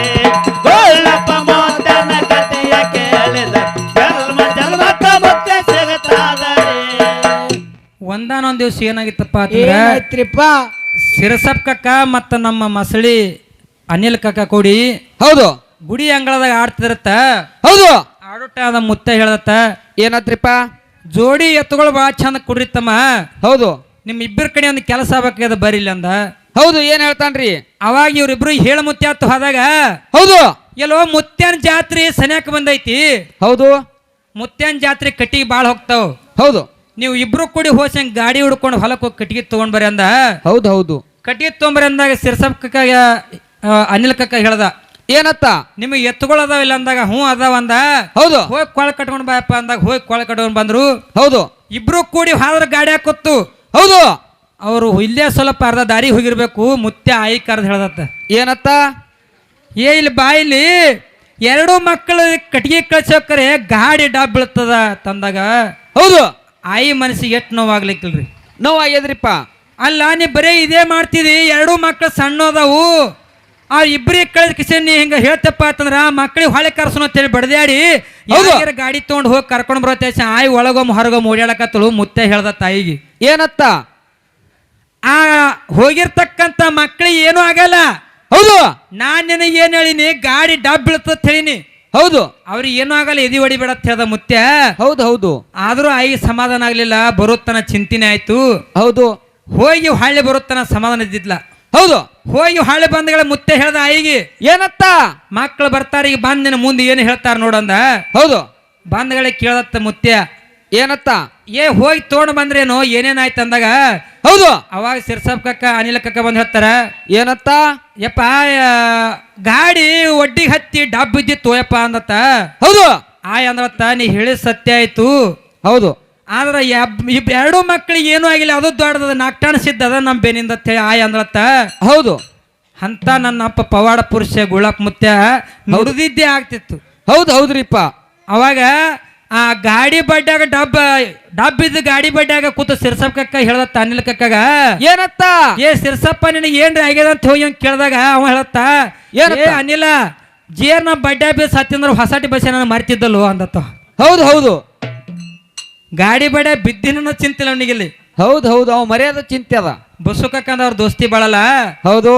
ಗೋಳಪ್ಪ ಮೋತ್ಯನ ಕಥೆಯ ಕೇಳಿದ ಜನ್ಮ ಜನ್ಮಕ್ಕ ಮುಕ್ತಿ ಸಿಗತಾದರೆ ಒಂದಾನೊಂದ್ ದಿವ್ಸ ಏನಾಗಿತ್ತಪ್ಪ ಅಂತಂದ್ರ ಸಿರಸಪ್ ಕಕ್ಕ ಮತ್ತ ನಮ್ಮ ಮಸಳಿ ಅನಿಲ್ ಕಕ್ಕ ಕೂಡಿ ಹೌದು ಗುಡಿ ಅಂಗಳದಾಗ ಆಡ್ತಿರತ್ತ ಹೌದು ಆಡೋಟ ಅದ ಮುತ್ತ ಹೇಳತ್ತ ಏನತ್ರಿಪ್ಪ ಜೋಡಿ ಎತ್ತುಗಳು ಭಾಳ ಚಂದ ಕುಡ್ರಿತ್ತಮ್ಮ ಹೌದು ನಿಮ್ ಇಬ್ಬರ ಕಡೆ ಒಂದು ಕೆಲಸ ಆಗ್ಬೇಕಾದ ಬರಿಲ್ಲ ಅಂದ ಹೌದು ಏನ್ ಹೇಳ್ತಾನ್ರಿ ಅವಾಗ ಇವ್ರಿಬ್ರು ಹೇಳ ಮುತ್ಯಾತ್ತು ಹೋದಾಗ ಹೌದು ಎಲ್ಲೋ ಮುತ್ಯಾನ ಜಾತ್ರೆ ಸನ್ಯಾಕ ಬಂದೈತಿ ಹೌದು ಮುತ್ಯಾನ ಜಾತ್ರೆ ಕಟ್ಟಿಗೆ ಭಾಳ ಹೋಗ್ತಾವ ಹೌದು ನೀವು ಇಬ್ರು ಕೂಡಿ ಹೋಸಂಗ್ ಗಾಡಿ ಹುಡ್ಕೊಂಡು ಹೊಲಕ್ಕೆ ಹೋಗಿ ಕಟ್ಟಿಗೆ ತಗೊಂಡ್ ಬರ್ರಿ ಅಂದ ಹೌದು ಹೌದು ಕಟ್ಟಿಗೆ ತಗೊಂಬರ್ರಿ ಅಂದಾಗ ಸಿರ್ಸಪ್ ಕಕ್ಕ ಅನಿಲ್ ಕಕ್ಕ ಹೇಳ್ದ ಏನತ್ತ ನಿಮಗೆ ಎತ್ತುಗಳು ಅದಾವ ಇಲ್ಲ ಅಂದಾಗ ಹ್ಞೂ ಅದಾವ ಅಂದ ಹೌದು ಹೋಗಿ ಕೊಳ ಕಟ್ಕೊಂಡ್ ಬಾಯಪ್ಪ ಅಂದಾಗ ಹೋಗಿ ಕೊಳ ಕಟ್ಕೊಂಡ್ ಬಂದ್ರು ಹೌದು ಇಬ್ರು ಕೂಡಿ ಹಾದ್ರ ಗಾಡಿ ಹಾಕೊತ್ತು ಹೌದು ಅವರು ಇಲ್ಲೇ ಸ್ವಲ್ಪ ಅರ್ಧ ದಾರಿ ಹೋಗಿರ್ಬೇಕು ಮುತ್ಯ ಆಯಿ ಕರ್ದು ಹೇಳ್ದತ್ತ ಏನತ್ತ ಇಲ್ಲಿ ಬಾಯಿಲಿ ಎರಡು ಮಕ್ಕಳು ಕಟ್ಟಿಗೆ ಕಳ್ಸೋಕರೆ ಗಾಡಿ ಡಬ್ ಬೀಳ್ತದ ತಂದಾಗ ಹೌದು ಆಯಿ ಮನಸ್ಸಿಗೆ ಎಷ್ಟು ನೋವಾಗ್ಲಿಕ್ಕಿಲ್ರಿ ನೋವಾಗ್ಯದ್ರಿಪ್ಪ ಅಲ್ಲ ನೀ ಬರೀ ಇದೇ ಮಾಡ್ತಿದಿ ಎರಡು ಮಕ್ಕಳು ಸಣ್ಣ ಅದಾವು ಆ ಇಬ್ಬರಿಗೆ ಕಳೆದ ಕಿಸನ್ ನೀ ಹಿಂಗ ಹೇಳ್ತಪ್ಪ ಅಂತಂದ್ರ ಮಕ್ಕಳಿಗೆ ಹೊಳೆ ಕರ್ಸೋಣ ಅಂತೇಳಿ ಬಡ್ದಾಡಿ ಗಾಡಿ ತಗೊಂಡು ಹೋಗಿ ಕರ್ಕೊಂಡು ಬರತ್ತೆ ಆಯಿ ಒಳಗೊಮ್ಮೆ ಹೊರಗೊಮ್ಮೆ ಓಡಾಡಕತ್ತಳು ಮುತ್ತೆ ಹೇಳ್ದ ತಾಯಿಗೆ ಏನತ್ತ ಆ ಹೋಗಿರ್ತಕ್ಕಂತ ಮಕ್ಕಳಿಗೆ ಏನೂ ಆಗಲ್ಲ ಹೌದು ನಾನ್ ನಿನಗೆ ಏನ್ ಹೇಳಿನಿ ಗಾಡಿ ಡಬ್ ಬೀಳ್ತದ ಹೇಳಿನಿ ಹೌದು ಅವ್ರಿಗೆ ಏನೂ ಆಗಲ್ಲ ಎದಿ ಹೊಡಿಬೇಡತ್ ಹೇಳ್ದ ಮುತ್ಯ ಹೌದು ಹೌದು ಆದ್ರೂ ಆಯಿ ಸಮಾಧಾನ ಆಗ್ಲಿಲ್ಲ ಬರುತ್ತನ ಚಿಂತಿನೇ ಆಯ್ತು ಹೌದು ಹೋಗಿ ಹಳ್ಳಿ ಬರುತ್ತನ ಸಮಾಧಾನ ಇದ್ದಿದ್ಲ ಹೌದು ಹೋಗಿ ಹೊಳೆ ಬಂದಗಳ ಮುತ್ತೆ ಹೇಳ್ದ ಆಯಿಗೆ ಏನತ್ತ ಮಕ್ಕಳು ಬರ್ತಾರ ಈಗ ಬಂದಿನ ಮುಂದೆ ಏನು ಹೇಳ್ತಾರ ನೋಡಂದ. ಹೌದು ಬಂದಗಳಿಗೆ ಕೇಳತ್ತ ಮುತ್ಯ ಏನತ್ತ ಹೋಗಿ ತಗೊಂಡ್ ಬಂದ್ರೇನು ಏನೇನಾಯ್ತು ಅಂದಾಗ ಹೌದು ಅವಾಗ ಸಿರ್ಸಪ್ ಕಕ್ಕ ಅನಿಲ ಕಕ್ಕ ಬಂದ್ ಹೇಳ್ತಾರ ಏನತ್ತ ಯಪ್ಪ ಗಾಡಿ ಒಡ್ಡಿಗೆ ಹತ್ತಿ ಡಬ್ ಬಿದ್ದಿತ್ತು ಯಪ್ಪ ಅಂದತ್ತ. ಹೌದು ಅಂದ್ರತ್ತ ನೀ ಹೇಳಿದ ಸತ್ಯ ಆಯ್ತು, ಹೌದು ಆದ್ರ ಎರಡು ಮಕ್ಳಿಗೆ ಏನೂ ಆಗಿಲ್ಲ, ಅದು ದೊಡ್ಡದ ನಾಕ್ಟಾಣ ಸಿದ್ದದ ನಮ್ ಬೆನಿಂದ ಅಂದ್ರತ್ತ. ಹೌದು ಅಂತ ನನ್ನ ಅಪ್ಪ ಪವಾಡ ಪುರುಷ ಗುಳಪ್ ಮುತ್ಯ ನುಡಿದಿದ್ದೇ ಆಗ್ತಿತ್ತು. ಹೌದು ಹೌದ್ರಿಪ್ಪ. ಅವಾಗ ಆ ಗಾಡಿ ಬಡ್ಡ್ಯಾಗ ಡಬ್ ಇದ್ದ ಗಾಡಿ ಬಡ್ಡ್ಯಾಗ ಕೂತ ಸಿರ್ಸಪ್ಪ ಕಕ್ಕ ಹೇಳ್ದತ್ತ ಅನಿಲ್ ಕಕ್ಕಗ ಏನತ್ತ ಸಿರ್ಸಪ್ಪ ನಿನಗೆ ಏನ್ರಿ ಆಗ್ಯದ ಅಂತ ಹೋಗಿ ಹಂಗ ಕೇಳ್ದಾಗ ಅವ ಹೇಳತ್ತ ಅನಿಲ ಜೇರ್ನ ಬಡ್ಡ್ಯಾ ಬೀಸ್ ಹತ್ತಿಂದ್ರ ಹೊಸಟಿ ಬಸ್ ನಾನು ಮರ್ತಿದ್ದಲ್ವ ಅಂದತ್ತ. ಹೌದು ಹೌದು ಗಾಡಿ ಬಡ್ಯ ಬಿದ್ದಿನ ಚಿಂತಿಲ್ಲ ಅವನಿಗಿಲ್ಲಿ. ಹೌದು ಹೌದು ಅವ ಮರ್ಯಾದ ಚಿಂತೆ ಅದ. ಬಸ್ಸು ಕಕ್ಕಂದ ಅವ್ರ ದೋಸ್ತಿ ಬಾಳಲ್ಲ. ಹೌದು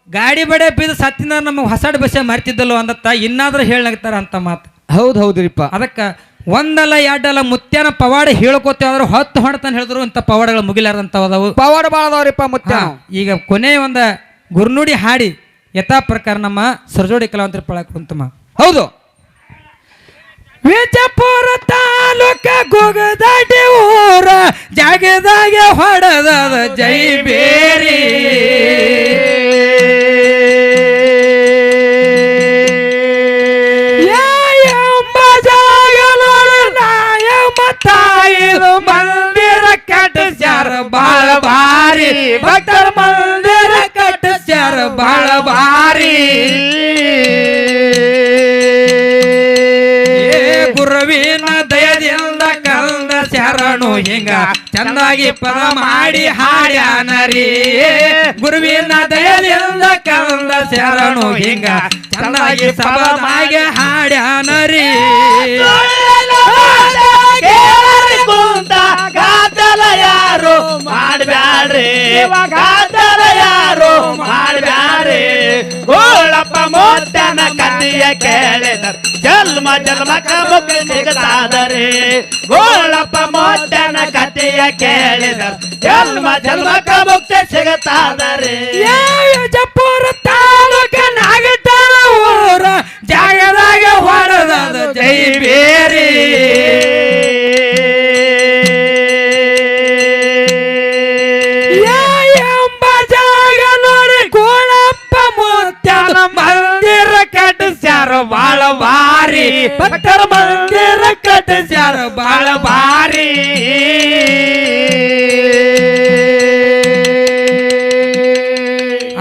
ಗಾಡಿ ಬಡ್ಯ ಬಿದ್ದು ಸತ್ತಿನ ನಮಗೆ ಹೊಸಟಿ ಬಸ್ ಮರ್ತಿದ್ದಲ್ವ ಅಂದತ್ತ. ಇನ್ನಾದ್ರೂ ಹೇಳಕ್ತಾರ ಅಂತ ಮಾತು. ಹೌದು ಹೌದ್ರಿಪ್ಪ. ಅದಕ್ಕ ಒಂದಲ್ಲ ಎರಡಲ್ಲ ಮುತ್ಯಾನ ಪವಾಡ ಹೇಳ್ಕೊತೇವಾದ್ರು 10 ಹೊಣತನ ಹೇಳಿದ್ರು ಇಂಥ ಪವಾಡಗಳು ಮುಗಿಲಾರ್ದಂತ ಅದಾವು. ಪವಾಡ ಬಾಳ ಅದಾವ್ರಿಪ್ಪ ಮುತ್ಯ. ಈಗ ಕೊನೆ ಒಂದ ಗುರುನುಡಿ ಹಾಡಿ ಯಥಾ ಪ್ರಕಾರ ನಮ್ಮ ಸರ್ಜೋಡಿ ಕಲಾವಂತರ ಪಳಕ್ ಕುಂತಮ್ಮ. ಹೌದು ವಿಜಯಪುರ ತಾಲೂಕ ಗೊಗದಾಟಿ ಊರ ಜಾಗದಾಗೆ ಹೊಡೆದ ಜೈ ಬೇರಿ ಮಂದಿರ ಕಟ್ಟಿಸ್ಯಾರ ಬಾಳ ಭಾರಿ, ಭಕ್ತರ ಮಂದಿರ ಕಟ್ಟಿಸ್ಯಾರ ಬಾಳ ಭಾರಿ. ಗುರುವಿನ ದಯದಿಂದ ಕಂದ ಶರಣು ಹಿಂಗ ಚಂದಾಗಿ ಪದ ಮಾಡಿ ಹಾಡ್ಯಾನರಿ. ಗುರುವಿನ ದಯದಿಂದ ಕಂದ ಶರಣು ಹಿಂಗ ಚಂದಾಗಿ ಸಬದಾಗಿ ಹಾಡ್ಯಾನರಿ. ಕುಂತ ಗಾದಲ ಯಾರು ಮಾಡ್ಬ್ಯಾಡ್ರಿ, ಗಾದಲ ಯಾರು ಮಾಡ್ಬ್ಯಾಡ್ರಿ. ಗೋಳಪ್ಪ ಮೋತ್ಯನ ಕಥೆಯ ಕೇಳಿದ ಜನ್ಮ ಜನ್ಮಕ ಮುಕ್ತಿ ಸಿಗತಾದರೆ. ಗೋಳಪ್ಪ ಮೋತ್ಯನ ಕಥೆಯ ಕೇಳಿದ ಜನ್ಮ ಜನ್ಮಕ ಮುಕ್ತಿ ಸಿಗತಾದರೆ. ವಿಜಯಪುರ ತಾಲೂಕ ನಾಗತಾನ ಊರ ಜಾಗದಾಗ ಹೊಡೆದ ಜೈ ಬೇರಿ. ಮಂದಿರ ಕಟ್ಟಿಸ್ಯಾರ ಬಾಳ ಭಾರಿ, ಭಕ್ತರ ಮಂದಿರ ಕಟ್ಟಿಸ್ಯಾರ ಬಾಳ ಭಾರಿ.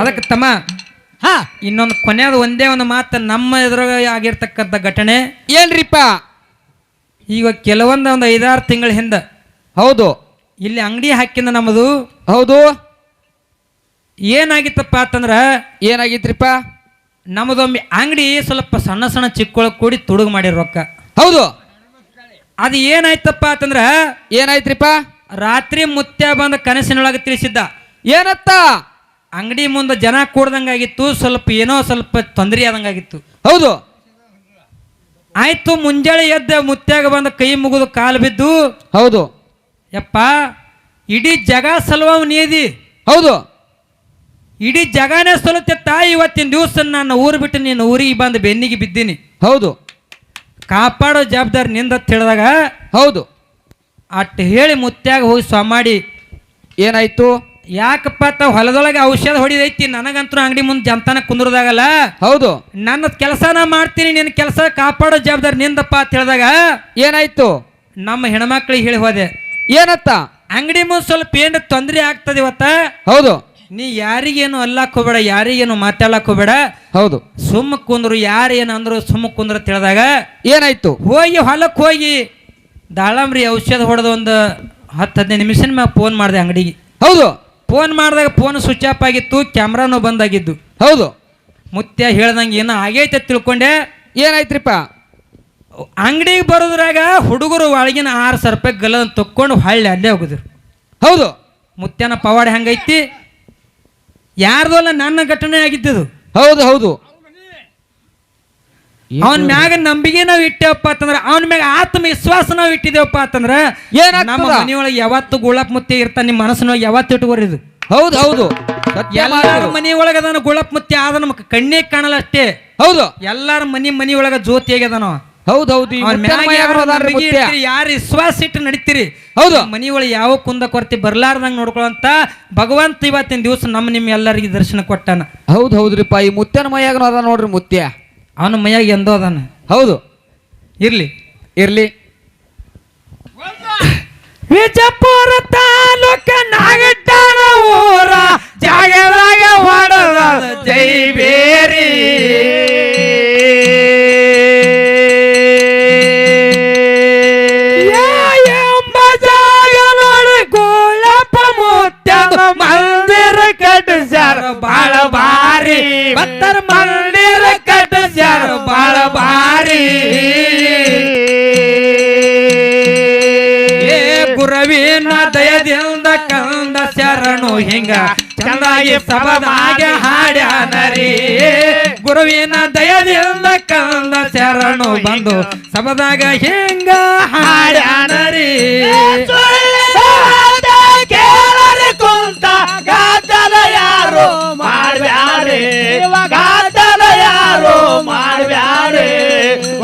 ಅದಕ್ಕೆ ತಮ್ಮ ಇನ್ನೊಂದು ಕೊನೆಯದು ಒಂದೇ ಒಂದು ಮಾತು ನಮ್ಮ ಎದುರಾಗ ಆಗಿರ್ತಕ್ಕಂಥ ಘಟನೆ ಏನ್ರಿಪ್ಪ. ಈಗ ಕೆಲವೊಂದು 5-6 ತಿಂಗಳ ಹಿಂದ ಹೌದು ಇಲ್ಲಿ ಅಂಗಡಿ ಹಾಕಿಂದ ನಮ್ಮದು. ಹೌದು ಏನಾಗಿತ್ತಪ್ಪ ಅಂತಂದ್ರ ಏನಾಗಿತ್ರಿಪ್ಪ, ನಮ್ಮದೊಮ್ಮೆ ಅಂಗಡಿ ಸ್ವಲ್ಪ ಸಣ್ಣ ಸಣ್ಣ ಚಿಕ್ಕೊಳಗೆ ಕೂಡಿ ತುಡುಗು ಮಾಡಿರ ರೊಕ್ಕ. ಹೌದು ಅದು ಏನಾಯ್ತಪ್ಪ ಅಂತಂದ್ರ ಏನಾಯ್ತ್ರಿಪ್ಪ, ರಾತ್ರಿ ಮುತ್ಯ ಬಂದ ಕನಸಿನೊಳಗೆ ತಿಳಿಸಿದ್ದ. ಏನತ್ತ ಅಂಗಡಿ ಮುಂದೆ ಜನ ಕೂಡ್ದಂಗಾಗಿತ್ತು, ಸ್ವಲ್ಪ ಏನೋ ಸ್ವಲ್ಪ ತೊಂದರೆ ಆದಂಗಾಗಿತ್ತು. ಹೌದು ಆಯ್ತು ಮುಂಜಾನೆ ಎದ್ದ ಮುತ್ಯಾಗ ಬಂದ ಕೈ ಮುಗಿದು ಕಾಲು ಬಿದ್ದು, ಹೌದು ಯಪ್ಪ ಇಡೀ ಜಗ ಸಲುವ ನೀದಿ, ಹೌದು ಇಡೀ ಜಗನೇ ಸಲುತ್ತೆ ತಾಯಿ, ಇವತ್ತಿನ ದಿವಸ ನಾನು ಊರು ಬಿಟ್ಟು ನೀನು ಊರಿಗೆ ಬಂದು ಬೆನ್ನಿಗೆ ಬಿದ್ದೀನಿ, ಹೌದು ಕಾಪಾಡೋ ಜವಾಬ್ದಾರಿ ನಿಂದತ್ ಹೇಳಿದಾಗ ಹೌದು ಅಟ್ ಹೇಳಿ ಮುತ್ಯಾಗ ಹೋಗಿ ಸ್ವಾಮಾಡಿ ಏನಾಯ್ತು, ಯಾಕಪ್ಪ ಹೊಲದೊಳಗೆ ಔಷಧ ಹೊಡಿದೈತಿ, ನನಗಂತೂ ಅಂಗಡಿ ಮುಂದೆ ಜಂತಾನ ಕುಂದ್ರದಾಗಲ್ಲ, ಹೌದು ನನ್ನ ಕೆಲಸನ ಮಾಡ್ತೀನಿ, ನಿನ್ನ ಕೆಲಸ ಕಾಪಾಡೋ ಜವಾಬ್ದಾರಿ ನಿಂದಪ್ಪ ಅಂತ ಹೇಳಿದಾಗ ಏನಾಯ್ತು, ನಮ್ಮ ಹೆಣ್ಮಕ್ಳಿಗೆ ಹೇಳಿ ಹೋದೆ. ಏನತ್ತ ಅಂಗಡಿ ಮುಂದೆ ಸ್ವಲ್ಪ ಏನು ತೊಂದರೆ ಆಗ್ತದೆ ಇವತ್ತ, ಹೌದು ನೀ ಯಾರಿಗೇನು ಅಲ್ಲಕ್ ಹೋಗ್ಬೇಡ, ಯಾರಿಗೇನು ಮಾತಾಡಕ್ ಹೋಗ್ಬೇಡ, ಹೌದು ಸುಮ್ಮ ಕುಂದ್ರು, ಯಾರು ಏನು ಅಂದ್ರು ಸುಮ್ಮ ಕುಂದ್ರ ಅಂತ ಹೇಳಿದಾಗ ಏನಾಯ್ತು, ಹೋಗಿ ಹೊಲಕ್ಕೆ ಹೋಗಿ ದಾಳಂಬ್ರಿ ಔಷಧ ಹೊಡೆದ ಒಂದು 10-15 ನಿಮಿಷದ ಮ್ಯಾಗ ಫೋನ್ ಮಾಡಿದೆ ಅಂಗಡಿಗೆ. ಹೌದು ಫೋನ್ ಮಾಡಿದಾಗ ಫೋನ್ ಸ್ವಿಚ್ ಆಫ್ ಆಗಿತ್ತು, ಕ್ಯಾಮ್ರಾನು ಬಂದಾಗಿದ್ದು. ಹೌದು ಮುತ್ಯ ಹೇಳ್ದಂಗೆ ಏನೋ ಆಗೈತೆ ತಿಳ್ಕೊಂಡೆ. ಏನಾಯ್ತ್ರಿಪ್ಪ, ಅಂಗಡಿಗೆ ಬರೋದ್ರಾಗ ಹುಡುಗರು ಒಳಗಿನ 6,000 ರೂಪಾಯಿ ಗಲ್ಲದ ತಕ್ಕೊಂಡು ಹೊಳ್ಳಿ ಅಲ್ಲೇ ಹೋಗಿದ್ರು. ಹೌದು ಮುತ್ಯನ ಪವಾಡ ಹೆಂಗೈತಿ, ಯಾರ್ದು ಅಲ್ಲ ನನ್ನ ಘಟನೆ ಆಗಿದ್ದು. ಹೌದು ಹೌದು ಅವನ ಮ್ಯಾಗ ನಂಬಿಕೆ ನಾವು ಇಟ್ಟೇವಪ್ಪ ಅಂತಂದ್ರ, ಅವನ ಮ್ಯಾಗ ಆತ್ಮವಿಶ್ವಾಸ ನಾವು ಇಟ್ಟಿದ್ದೇವಪ್ಪ ಅಂತಂದ್ರ ನಮ್ಮ ಮನೆಯೊಳಗೆ ಯಾವತ್ತು ಗುಳಪ್ ಮುತ್ತಿ ಇರ್ತಾನೆ, ನಿಮ್ಮ ಮನಸ್ಸಿನೊಳಗೆ ಯಾವತ್ತು ಇಟ್ಕೋರಿದು. ಹೌದು ಹೌದು ಸತ್ಯ ಎಲ್ಲಾರ ಮಾತು. ಮನಿ ಒಳಗದಾನ ಗುಳಪ್ ಮುತ್ಯ ಆದ ನಮಗ್ ಕಣ್ಣಿಗೆ ಕಾಣಲ್ಲ ಅಷ್ಟೇ. ಹೌದು ಎಲ್ಲಾರ ಮನಿ ಒಳಗ ಜ್ಯೋತಿ ಆಗ್ಯದಾನೋ. ಹೌದೌದು ಯಾರು ವಿಶ್ವಾಸ ಇಟ್ಟು ನಡಿತೀರಿ. ಹೌದು ಮನಿ ಒಳಗೆ ಯಾವ ಕುಂದ ಕೊರತೆ ಬರ್ಲಾರ್ದಂಗ ನೋಡ್ಕೊಳಂತ ಭಗವಂತ ಇವತ್ತಿನ ದಿವಸ ನಿಮ್ ಎಲ್ಲರಿಗೆ ದರ್ಶನ ಕೊಟ್ಟಾನ. ಹೌದು ಹೌದ್ರಿಪ್ಪ. ಈ ಮುತ್ಯನ ಮೈಯಾಗನು ಅದ ನೋಡ್ರಿ ಮುತ್ಯ. ಅವನ ಮೈಯಾಗ ಎಂದೋ ಅದಾನ. ಹೌದು ಇರ್ಲಿ ಇರ್ಲಿ. ವಿಜಯಪುರ ತಾಲೂಕ ನಾಗಟ್ಟನ ಊರ ಜಾಗದಾಗ ಹೊಡೆದ ಜೈಬೇರಿ. ಎಂಬ ಜಾಗ ನೋಡಿ ಗೋಳಪ್ಪ ಮುತ್ಯನ ಮಂದಿರ ಕಟ್ಟಿಸ್ಯಾರ ಬಾಳ ಬಾರಿ. ಭಕ್ತರ ಮಂದಿರ ಕಟ್ಟಿಸ್ಯಾರ ಬಾಳ ಬಾರಿ. ಗುರವಿನ ದಯದಿಂದ ಕಂದ ಶರಣು ಹಿಂಗ ಚಂದಾಗಿ ಸಬದಾಗ ಹಾಡ್ಯಾನರಿ. ಗುರುವಿನ ದಯದಿಂದ ಕಂದ ಶರಣು ಬಂದು ಸಬದಾಗ ಹಿಂಗ ಹಾಡ್ಯಾನರಿ. ಕೇಳರಿ ಕುಂತ ಗಾದಲ ಯಾರು ಮಾಡ್ಬ್ಯಾರೆ, ಗಾದಲ ಯಾರು ಮಾಡ್ಬ್ಯಾರೆ.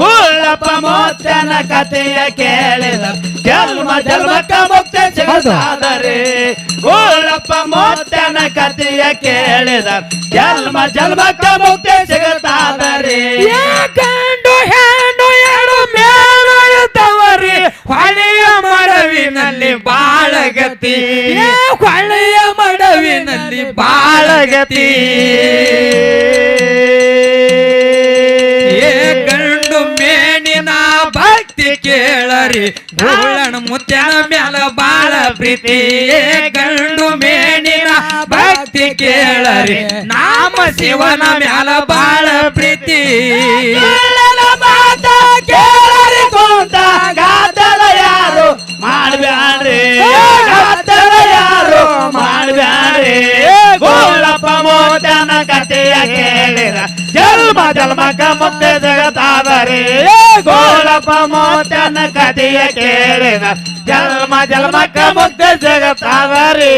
ಗುಳ್ಳಪ್ಪ ಮುತ್ಯನ ಕಥೆಯ ಕೇಳಿದ ಜನ್ಮ ಜನ್ಮಕ್ಕ ಮುಕ್ತಿ ಸಿಗುತ್ತಾದರೆ. ಗುಳ್ಳಪ್ಪ ಮುತ್ಯನ ಕಥೆಯ ಕೇಳಿದ ಜನ್ಮ ಜನ್ಮಕ್ಕ ಮುಕ್ತಿ ಸಿಗುತ್ತಾದರೆ. ಗಂಡು ಹೆಣ್ಣು ಎರಡು ಮೇಲವರಿ ಹೊಳೆಯ ಮಡವಿನಲ್ಲಿ ಬಾಳಗತಿ. ಹೊಳೆಯ ಮಡವಿನಲ್ಲಿ ಬಾಳಗತಿ. ಗಂಡು ಮೇಣಿನ ಭಕ್ತಿ ಕೇಳರಿ ಗೋಳಣ ಮುತ್ಯನ ಮ್ಯಾಲ ಬಾಳ ಪ್ರೀತಿ. ಗಂಡು ಮೇಣಿನ ಭಕ್ತಿ ಕೇಳರಿ ನಾಮ ಶಿವನ ಮ್ಯಾಲ ಬಾಳ ಪ್ರೀತಿ. ಮಾತ ಕೇಳರಿ ಕುಂತ ಗಾದಲ ಯಾರು ಮಾಡ್ಬ್ಯಾಡ್ರಿ, ಗಾದಲ ಯಾರು ಮಾಡ್ಬ್ಯಾಡ್ರಿ. ಗೋಳಪ್ಪ ಮುತ್ಯನ ಕಥೆಯ ಕೇಳಿದ ಜನ್ಮ ಜನ್ಮಕ್ಕ ಮುಕ್ತಿ ಜಗತ್ತಾದರೆ. ಗೋಳಪ್ಪ ಮುತ್ಯನ ಕಥೆಯ ಕೇಳಿದ ಜನ್ಮ ಜನ್ಮಕ್ಕ ಮುಕ್ತಿ ಜಗತ್ತಾದರೆ.